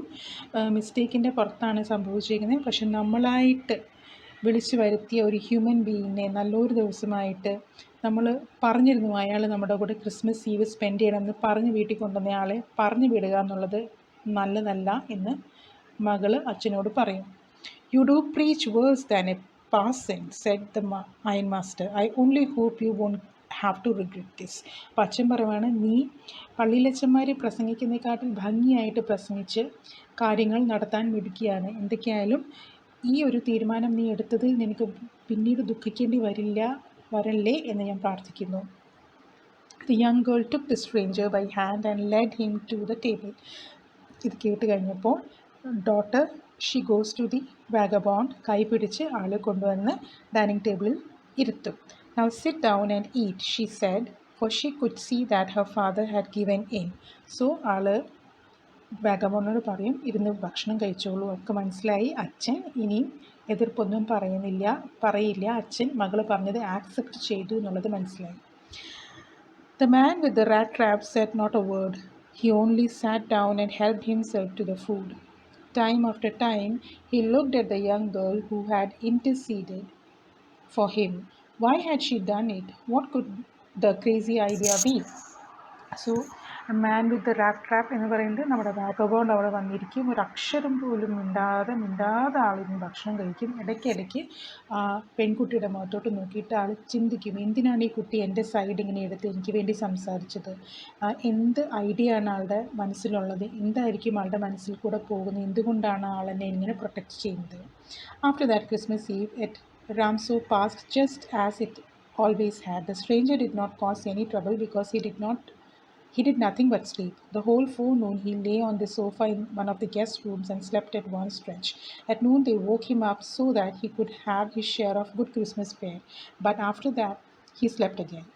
മിസ്റ്റേക്കിൻ്റെ പുറത്താണ് സംഭവിച്ചിരിക്കുന്നത്. പക്ഷെ നമ്മളായിട്ട് വിളിച്ചു വരുത്തിയ ഒരു ഹ്യൂമൻ ബീയിങ്ങിനെ നല്ലൊരു ദിവസമായിട്ട് നമ്മൾ പറഞ്ഞിരുന്നു അയാൾ നമ്മുടെ കൂടെ ക്രിസ്മസ് ഈവ് സ്പെൻഡ് ചെയ്യണമെന്ന് പറഞ്ഞ് വീട്ടിൽ കൊണ്ടുവന്ന ആളെ പറഞ്ഞു വിടുക എന്നുള്ളത് നല്ലതല്ല എന്ന് മകൾ അച്ഛനോട് പറയും. You do preach worse than a parson, said the iron master. I only hope you won't have to regret this. അപ്പം അച്ഛൻ പറയുവാണ്, നീ പള്ളിയിലച്ചന്മാർ പ്രസംഗിക്കുന്നതിനെക്കാട്ടിൽ ഭംഗിയായിട്ട് പ്രസംഗിച്ച് കാര്യങ്ങൾ നടത്താൻ മിടുക്കിയാണ്. എന്തൊക്കെയായാലും ഈ ഒരു തീരുമാനം നീ എടുത്തതിൽ നിനക്ക് പിന്നീട് ദുഃഖിക്കേണ്ടി വരല്ലേ എന്ന് ഞാൻ പ്രാർത്ഥിക്കുന്നു. The young girl took the stranger by hand and led him to the table. ഇത് കേട്ട് കഴിഞ്ഞപ്പോൾ daughter she goes to the vagabond, കൈ പിടിച്ച് ആളെ കൊണ്ടുവന്ന് ഡൈനിങ് ടേബിളിൽ ഇരുത്തും. Now sit down and eat, she said, for she could see that her father had given in. So ആള് വാഗബോണ്ടിനോട് പറയും, ഇരുന്ന് ഭക്ഷണം കഴിച്ചോളൂ. അവർക്ക് മനസ്സിലായി അച്ഛൻ ഇനിയും എതിർപ്പൊന്നും പറയില്ല, അച്ഛൻ മകൾ പറഞ്ഞത് ആക്സെപ്റ്റ് ചെയ്തു എന്നുള്ളത് മനസ്സിലായി. The man with the Rattrap said not a word. He only sat down and helped himself to the food. Time after time, he looked at the young girl who had interceded for him. Why had she done it? What could the crazy idea be? So man with the rattrap എന്ന് പറയുന്നത് നമ്മുടെ വാഗബോണ്ട് അവിടെ വന്നിരിക്കും, ഒരു അക്ഷരം പോലും മിണ്ടാതെ ആളിന് ഭക്ഷണം കഴിക്കും. ഇടയ്ക്കിടയ്ക്ക് പെൺകുട്ടിയുടെ മുഖത്തോട്ട് നോക്കിയിട്ട് ആൾ ചിന്തിക്കും, എന്തിനാണ് ഈ കുട്ടി എൻ്റെ സൈഡ് ഇങ്ങനെ എടുത്ത് എനിക്ക് വേണ്ടി സംസാരിച്ചത്, എന്ത് ഐഡിയ ആണ് ആളുടെ മനസ്സിലുള്ളത്, എന്തായിരിക്കും ആളുടെ മനസ്സിൽ കൂടെ പോകുന്നത്, എന്തുകൊണ്ടാണ് ആളെന്നെ ഇങ്ങനെ പ്രൊട്ടക്റ്റ് ചെയ്യുന്നത്. After that Christmas Eve at Ramso passed just as it always had. The stranger did not cause any trouble because he did nothing but sleep. The whole forenoon he lay on the sofa in one of the guest rooms and slept at one stretch. At noon they woke him up so that he could have his share of good Christmas fare. But after that he slept again.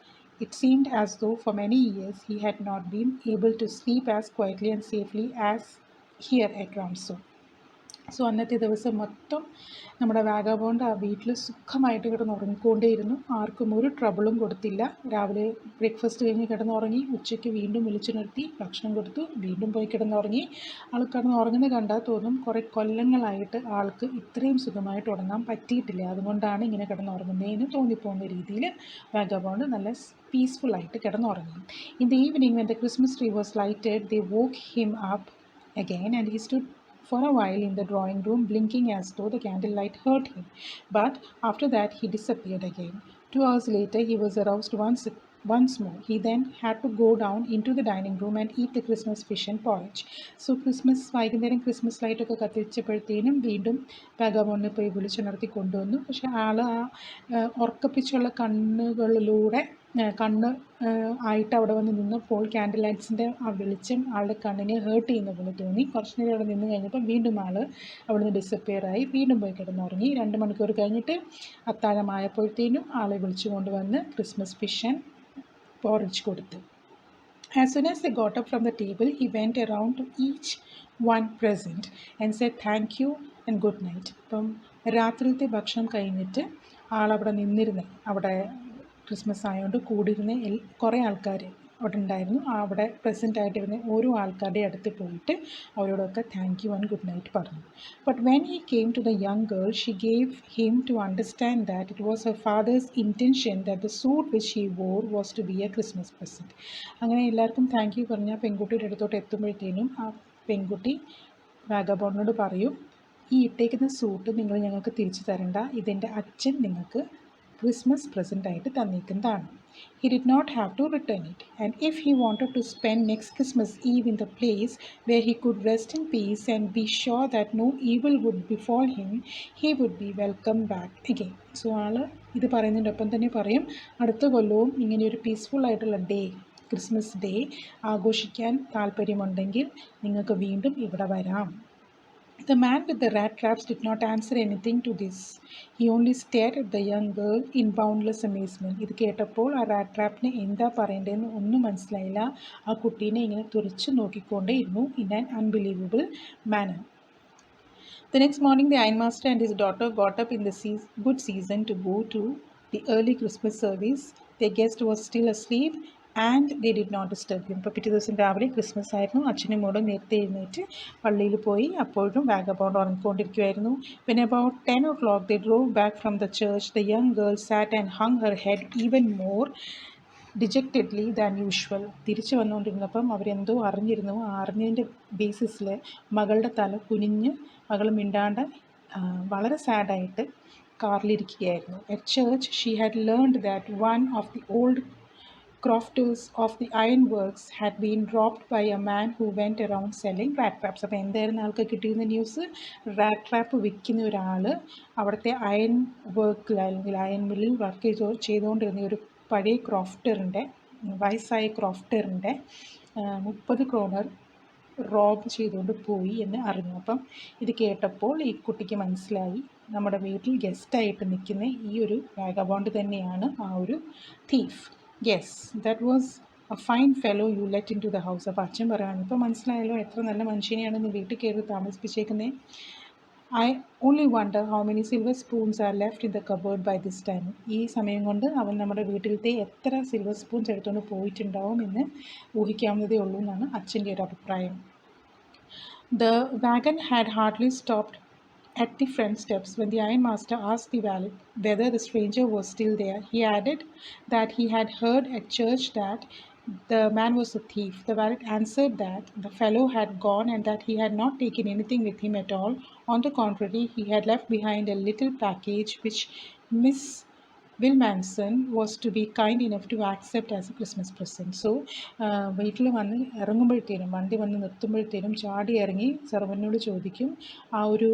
It seemed as though for many years he had not been able to sleep as quietly and safely as here at Ramso. So അന്നത്തെ ദിവസം മൊത്തം നമ്മുടെ വാഗബോണ്ട് ആ വീട്ടിൽ സുഖമായിട്ട് കിടന്ന് ഉറങ്ങിക്കൊണ്ടേയിരുന്നു. ആർക്കും ഒരു ട്രബിളും കൊടുത്തില്ല. രാവിലെ ബ്രേക്ക്ഫാസ്റ്റ് കഴിഞ്ഞ് കിടന്നുറങ്ങി, ഉച്ചയ്ക്ക് വീണ്ടും വിളിച്ചു നിർത്തി ഭക്ഷണം കൊടുത്തു, വീണ്ടും പോയി കിടന്നുറങ്ങി. ആൾ കിടന്നുറങ്ങുന്നത് കണ്ടാൽ തോന്നും കുറേ കൊല്ലങ്ങളായിട്ട് ആൾക്ക് ഇത്രയും സുഖമായിട്ട് ഉറങ്ങാൻ പറ്റിയിട്ടില്ല, അതുകൊണ്ടാണ് ഇങ്ങനെ കിടന്നുറങ്ങുന്നതെന്ന് തോന്നിപ്പോകുന്ന രീതിയിൽ വാഗബോണ്ട് നല്ല പീസ്ഫുള്ളായിട്ട് കിടന്നുറങ്ങി. In the evening when the Christmas tree was lighted they woke him up again and he stood for a while in the drawing room, blinking as though the candlelight hurt him. But after that he disappeared again. 2 hours later he was aroused once more. He then had to go down into the dining room and eat the Christmas fish and porridge. So വൈകുന്നേരം ക്രിസ്മസ് ലൈറ്റൊക്കെ കത്തിച്ചപ്പോഴത്തേനും വീണ്ടും വാഗബോണ്ടിനെ പോയി വിളിച്ചുണർത്തി കൊണ്ടുവന്നു. പക്ഷെ ആൾ ഉറക്കപ്പിച്ചുള്ള കണ്ണുകളിലൂടെ ആയിട്ട് അവിടെ വന്ന് നിന്നപ്പോൾ ക്യാൻഡിൽ ലൈറ്റ്സിൻ്റെ ആ വെളിച്ചം ആളുടെ കണ്ണിനെ ഹേർട്ട് ചെയ്യുന്ന പോലെ തോന്നി. കുറച്ച് നേരം അവിടെ നിന്ന് കഴിഞ്ഞപ്പോൾ വീണ്ടും ആൾ അവിടെ നിന്ന് ഡിസപ്പിയറായി, വീണ്ടും പോയി കിടന്നുറങ്ങി. 2 മണിക്കൂർ കഴിഞ്ഞിട്ട് അത്താഴമായപ്പോഴത്തേനും ആളെ വിളിച്ചു കൊണ്ടുവന്ന് ക്രിസ്മസ് ഫിഷ് ആൻഡ് പോറിച്ച് കൊടുത്തു. As soon as they got up from the table, he went around to each one present and said thank you and good night. അപ്പം രാത്രിയിലത്തെ ഭക്ഷണം കഴിഞ്ഞിട്ട് ആളവിടെ നിന്നിരുന്ന് അവിടെ ക്രിസ്മസ് ആയതുകൊണ്ട് കൂടിയിരുന്ന കുറേ ആൾക്കാർ അവിടെ ഉണ്ടായിരുന്നു. അവിടെ പ്രസൻ്റ് ആയിട്ടിരുന്ന ഓരോ ആൾക്കാരുടെ അടുത്ത് പോയിട്ട് അവരോടൊക്കെ thank you and good night പറഞ്ഞു. But when he came to the young girl she gave him to understand that it was her father's intention that the suit which he wore was to be a Christmas present. അങ്ങനെ എല്ലാവർക്കും താങ്ക് യു പറഞ്ഞാൽ പെൺകുട്ടിയുടെ അടുത്തോട്ട് എത്തുമ്പോഴത്തേനും ആ പെൺകുട്ടി വാഗബോണ്ടിനോട് പറയും, ഈ ഇട്ടേക്കുന്ന സൂട്ട് നിങ്ങൾ ഞങ്ങൾക്ക് തിരിച്ചു തരണ്ട, ഇതെൻ്റെ അച്ഛൻ നിങ്ങൾക്ക് ക്രിസ്മസ് പ്രസൻ്റ് ആയിട്ട് തന്നിരിക്കുന്നതാണ്. He did not have to return it, and if he wanted to spend next Christmas Eve in the place where he could rest in peace and be sure that no evil would befall him, he would be welcome back again. So ആള് ഇത് പറയുന്നതിനൊപ്പം തന്നെ പറയും, അടുത്ത കൊല്ലവും ഇങ്ങനെ ഒരു പീസ്ഫുൾ ആയിട്ടുള്ള ഡേ, ക്രിസ്മസ് ഡേ ആഘോഷിക്കാൻ താല്പര്യമുണ്ടെങ്കിൽ നിങ്ങൾക്ക് വീണ്ടും ഇവിടെ വരാം. The man with the rat traps did not answer anything to this. He only stared at the young girl in boundless amazement. ഇത് കേട്ടപ്പോൾ ആ റാറ്റ് ട്രാപ്പിന് എന്താ പറയേണ്ടതെന്ന് ഒന്നും മനസ്സിലായില്ല. ആ കുട്ടീനെ ഇങ്ങനെ തുറച്ചു നോക്കിക്കൊണ്ടേ ഇരുന്നു in an unbelievable manner. The next morning, the ironmaster and his daughter got up in the good season to go to the early Christmas service. Their guest was still asleep and they did not disturb him. അപ്പോൾ പിറ്റേ ദിവസം രാവിലെ ക്രിസ്മസ് ആയിരുന്നു. അച്ഛനും മോളും നേരത്തെ എഴുന്നേറ്റ് പള്ളിയിൽ പോയി. അപ്പോഴും vagabond ഉറങ്ങിക്കൊണ്ടിരിക്കുമായിരുന്നു. When about 10 o'clock they drove back from the church, the young girl sat and hung her head even more dejectedly than usual. തിരിച്ചു വന്നുകൊണ്ടിരുന്നപ്പം അവരെന്തോ അറിഞ്ഞിരുന്നു. ആ അറിഞ്ഞതിൻ്റെ ബേസിസിൽ മകളുടെ തല കുനിഞ്ഞ് മകൾ മിണ്ടാണ്ട് വളരെ സാഡായിട്ട് കാറിലിരിക്കുകയായിരുന്നു. At church she had learned that one of the old crofters of the ironworks had been robbed by a man who went around selling rat traps. അപ്പോൾ എന്തായിരുന്നു ആൾക്ക് കിട്ടിയിരുന്ന ന്യൂസ്? റാറ്റ് ട്രാപ്പ് വിൽക്കുന്ന ഒരാൾ അവിടുത്തെ അയൺ വർക്കിൽ അല്ലെങ്കിൽ അയൺ മില്ലിൽ വർക്ക് ചെയ്തുകൊണ്ടിരുന്ന ഒരു പഴയ ക്രോഫ്റ്ററിൻ്റെ, വയസ്സായ ക്രോഫ്റ്ററിൻ്റെ 30 ക്രോണർ റോബ് ചെയ്തുകൊണ്ട് പോയി എന്ന് അറിഞ്ഞു. അപ്പം ഇത് കേട്ടപ്പോൾ ഈ കുട്ടിക്ക് മനസ്സിലായി, നമ്മുടെ വീട്ടിൽ ഗസ്റ്റായിട്ട് നിൽക്കുന്ന ഈ ഒരു വാഗബോണ്ട് തന്നെയാണ് ആ ഒരു thief. Yes, that was a fine fellow you let into the house. അപ്പോൾ അച്ഛൻ പറയുകയാണ്, ഇപ്പോൾ മനസ്സിലായല്ലോ എത്ര നല്ല മനുഷ്യനെയാണ് നീ വീട്ടിൽ കയറി താമസിപ്പിച്ചേക്കുന്നത്. I only wonder how many silver spoons are left in the cupboard by this time. ഈ സമയം കൊണ്ട് അവൻ നമ്മുടെ വീട്ടിലത്തെ എത്ര സിൽവർ സ്പൂൺസ് എടുത്തുകൊണ്ട് പോയിട്ടുണ്ടാവും എന്ന് ഊഹിക്കാവുന്നതേ ഉള്ളൂ എന്നാണ് അച്ഛൻ്റെ ഒരു അഭിപ്രായം. The wagon had hardly stopped at the front steps when the ironmaster asked the valet whether the stranger was still there. He added that he had heard at church that the man was a thief. The valet answered that the fellow had gone and that he had not taken anything with him at all. On the contrary, he had left behind a little package which Miss Wilmanson was to be kind enough to accept as a Christmas present. So വീട്ടിൽ വന്ന് ഇറങ്ങുമ്പോഴത്തേനും, വണ്ടി വന്ന് നിർത്തുമ്പോഴത്തേനും ചാടി ഇറങ്ങി സെർവൻറ്റിനോട് ചോദിക്കും, ആ ഒരു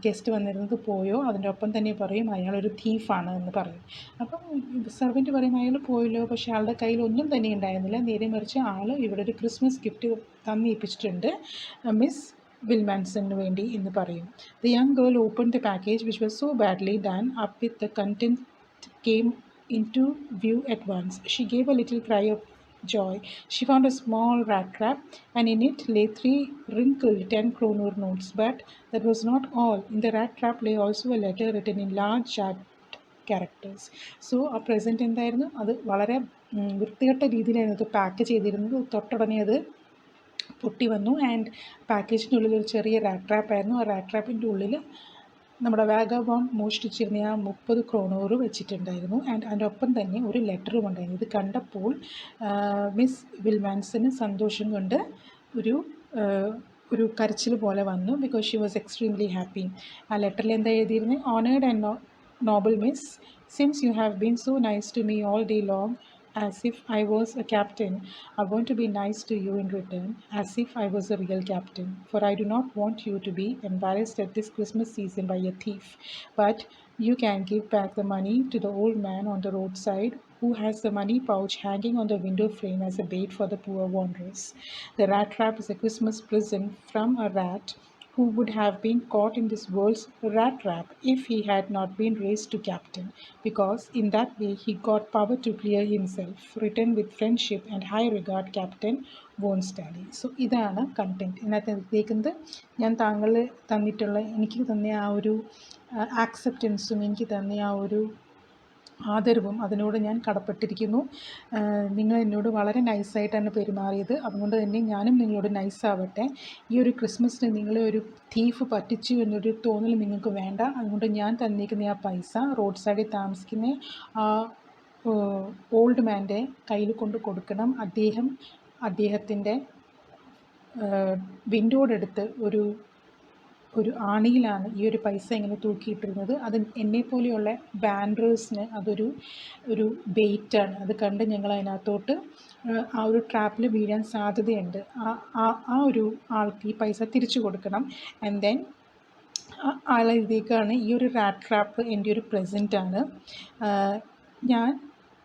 ഗസ്റ്റ് വന്നിരുന്നത് പോയോ? അതിൻ്റെ ഒപ്പം തന്നെ പറയും അയാളൊരു തീഫാണ് എന്ന് പറയും. അപ്പം സെർവൻറ്റ് പറയും അയാൾ പോയല്ലോ, പക്ഷേ ആളുടെ കയ്യിൽ ഒന്നും തന്നെ ഉണ്ടായിരുന്നില്ല. നേരെ മറിച്ച് ആൾ ഇവിടെ ഒരു ക്രിസ്മസ് ഗിഫ്റ്റ് തന്നിപ്പിച്ചിട്ടുണ്ട് മിസ് വിൽമാൻസണിന് വേണ്ടി എന്ന് പറയും. The young girl opened the package, which was so badly done up with the content came into view at once. She gave a little cry of joy. She found a small rat trap, and in it lay 3 wrinkled 10 kroner notes. But that was not all. In the rat trap lay also a letter written in large charred characters. So ആ പ്രസൻറ്റ് എന്തായിരുന്നു? അത് വളരെ വൃത്തികെട്ട രീതിയിലായിരുന്നു അത് പാക്ക് ചെയ്തിരുന്നത്. തൊട്ടുടനെ അത് പൊട്ടി വന്നു. ആൻഡ് പാക്കേജിൻ്റെ ഉള്ളിൽ ഒരു ചെറിയ റാറ്റ് ട്രാപ്പായിരുന്നു. ആ റാറ്റ് ട്രാപ്പിൻ്റെ ഉള്ളിൽ നമ്മുടെ വാഗബോണ്ട് മോഷ്ടിച്ചിരുന്ന ആ 30 ക്രോണോറ് വെച്ചിട്ടുണ്ടായിരുന്നു. ആൻഡ് അതിൻ്റെ ഒപ്പം തന്നെ ഒരു ലെറ്ററും ഉണ്ടായിരുന്നു. ഇത് കണ്ടപ്പോൾ മിസ് വിൽമാൻസന് സന്തോഷം കൊണ്ട് ഒരു കരച്ചിൽ പോലെ വന്നു. Because she was extremely happy. ആ ലെറ്ററിൽ എന്താ എഴുതിയിരുന്നത്? Honoured and noble miss, since you have been so nice to me all day long as if I was a captain, I want to be nice to you in return, as if I was a real captain. For I do not want you to be embarrassed at this Christmas season by a thief. But you can give back the money to the old man on the roadside who has the money pouch hanging on the window frame as a bait for the poor wanderers. The rat trap is a Christmas present from a rat who would have been caught in this world's rat trap if he had not been raised to captain, because in that way he got power to clear himself. Written with friendship and high regard, Captain Wonstally. So ഇതാണ് കണ്ടൻറ്റ്. ഇതിനകത്ത് എഴുതിയിരിക്കുന്നത് ഞാൻ താങ്കൾ തന്നിട്ടുള്ള, എനിക്ക് തന്ന ആ ഒരു ആക്സെപ്റ്റൻസും എനിക്ക് തന്ന ആ ഒരു ആദരവും അതിനോട് ഞാൻ കടപ്പെട്ടിരിക്കുന്നു. നിങ്ങൾ എന്നോട് വളരെ നൈസായിട്ടാണ് പെരുമാറിയത്. അതുകൊണ്ട് തന്നെ ഞാനും നിങ്ങളോട് നൈസാവട്ടെ. ഈ ഒരു ക്രിസ്മസിന് നിങ്ങളെ ഒരു തീഫ് പറ്റിച്ചു എന്നൊരു തോന്നൽ നിങ്ങൾക്ക് വേണ്ട. അതുകൊണ്ട് ഞാൻ തന്നിരിക്കുന്ന ആ പൈസ റോഡ് സൈഡിൽ താമസിക്കുന്ന ആ ഓൾഡ് മാൻ്റെ കയ്യിൽ കൊണ്ട് കൊടുക്കണം. അദ്ദേഹത്തിൻ്റെ വിൻഡോയുടെ ഒരു ആണിയിലാണ് ഈ ഒരു പൈസ ഇങ്ങനെ തൂക്കിയിട്ടിരുന്നത്. അത് എന്നെപ്പോലെയുള്ള ബാൻഡേഴ്സിന് ഒരു ബെയ്റ്റാണ്. അത് കണ്ട് ഞങ്ങൾ അതിനകത്തോട്ട് ആ ഒരു ട്രാപ്പിൽ വീഴാൻ സാധ്യതയുണ്ട്. ആ ഒരു ആൾക്ക് ഈ പൈസ തിരിച്ചു കൊടുക്കണം. ആൻഡ് ദെൻ ആളെഴുതിയേക്കാണ്, ഈ ഒരു റാറ്റ് ട്രാപ്പ് എൻ്റെ ഒരു പ്രസൻറ്റാണ്.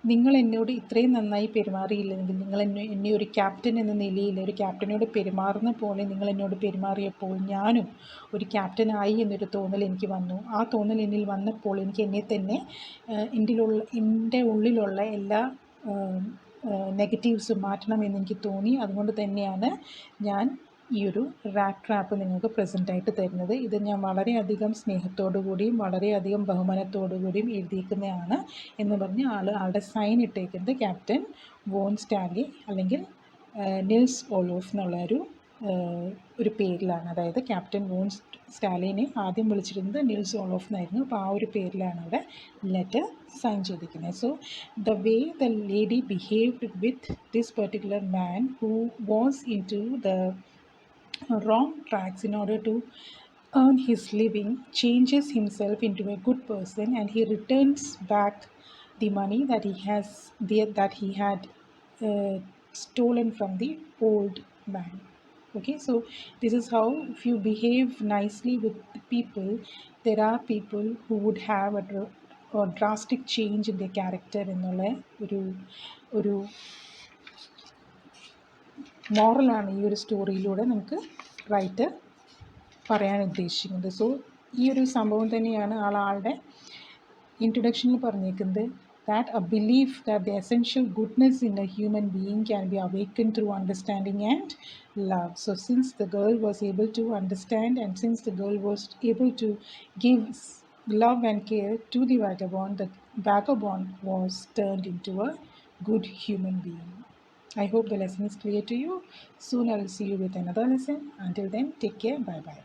നിങ്ങൾ എന്നോട് ഇത്രയും നന്നായി പെരുമാറിയില്ലെങ്കിൽ, നിങ്ങൾ എന്നെ ഒരു ക്യാപ്റ്റൻ എന്ന നിലയിൽ ഒരു ക്യാപ്റ്റനോട് പെരുമാറുന്ന പോലെ നിങ്ങൾ എന്നോട് പെരുമാറിയപ്പോൾ ഞാനും ഒരു ക്യാപ്റ്റനായി എന്നൊരു തോന്നൽ എനിക്ക് വന്നു. ആ തോന്നൽ എന്നിൽ വന്നപ്പോൾ എനിക്ക് എന്നെ തന്നെ എൻ്റെ ഉള്ളിലുള്ള എല്ലാ നെഗറ്റീവ്സും മാറ്റണമെന്ന് എനിക്ക് തോന്നി. അതുകൊണ്ട് തന്നെയാണ് ഞാൻ ഈ ഒരു റാറ്റ് ട്രാപ്പ് നിങ്ങൾക്ക് പ്രസൻറ്റായിട്ട് തരുന്നത്. ഇത് ഞാൻ വളരെയധികം സ്നേഹത്തോടു കൂടിയും വളരെയധികം ബഹുമാനത്തോടു കൂടിയും എഴുതിയിരിക്കുന്നതാണ് എന്ന് പറഞ്ഞ് ആളുടെ സൈൻ ഇട്ടേക്കുന്നത് ക്യാപ്റ്റൻ വോൺ സ്റ്റാൻലി അല്ലെങ്കിൽ നിൽസ് ഓലോഫ് എന്നുള്ള ഒരു പേരിലാണ്. അതായത് ക്യാപ്റ്റൻ വോൺ സ്റ്റാലിനെ ആദ്യം വിളിച്ചിരുന്നത് നിൽസ് ഓലോഫ് എന്നായിരുന്നു. അപ്പോൾ ആ ഒരു പേരിലാണ് അവിടെ ലെറ്റർ സൈൻ ചെയ്തിരിക്കുന്നത്. So the way the lady behaved with this particular man who was into the wrong tracks in order to earn his living, changes himself into a good person, and he returns back the money that he had stolen from the old man. Okay, so this is how, if you behave nicely with people, there are people who would have a drastic change in their character എന്നുള്ള ഒരു മോറലാണ് ഈ ഒരു സ്റ്റോറിയിലൂടെ നമുക്ക് റൈറ്റർ പറയാൻ ഉദ്ദേശിക്കുന്നത്. സോ ഈ ഒരു സംഭവം തന്നെയാണ് ആളുടെ ഇൻട്രൊഡക്ഷനിൽ പറഞ്ഞേക്കുന്നത്. That a belief that the essential goodness in a human being can be awakened through understanding and love. So since the girl was able to understand, and since the girl was able to give love and care to the vagabond was turned into a good human being. I hope the lesson is clear to you. Soon I will see you with another lesson. Until then, take care. Bye bye.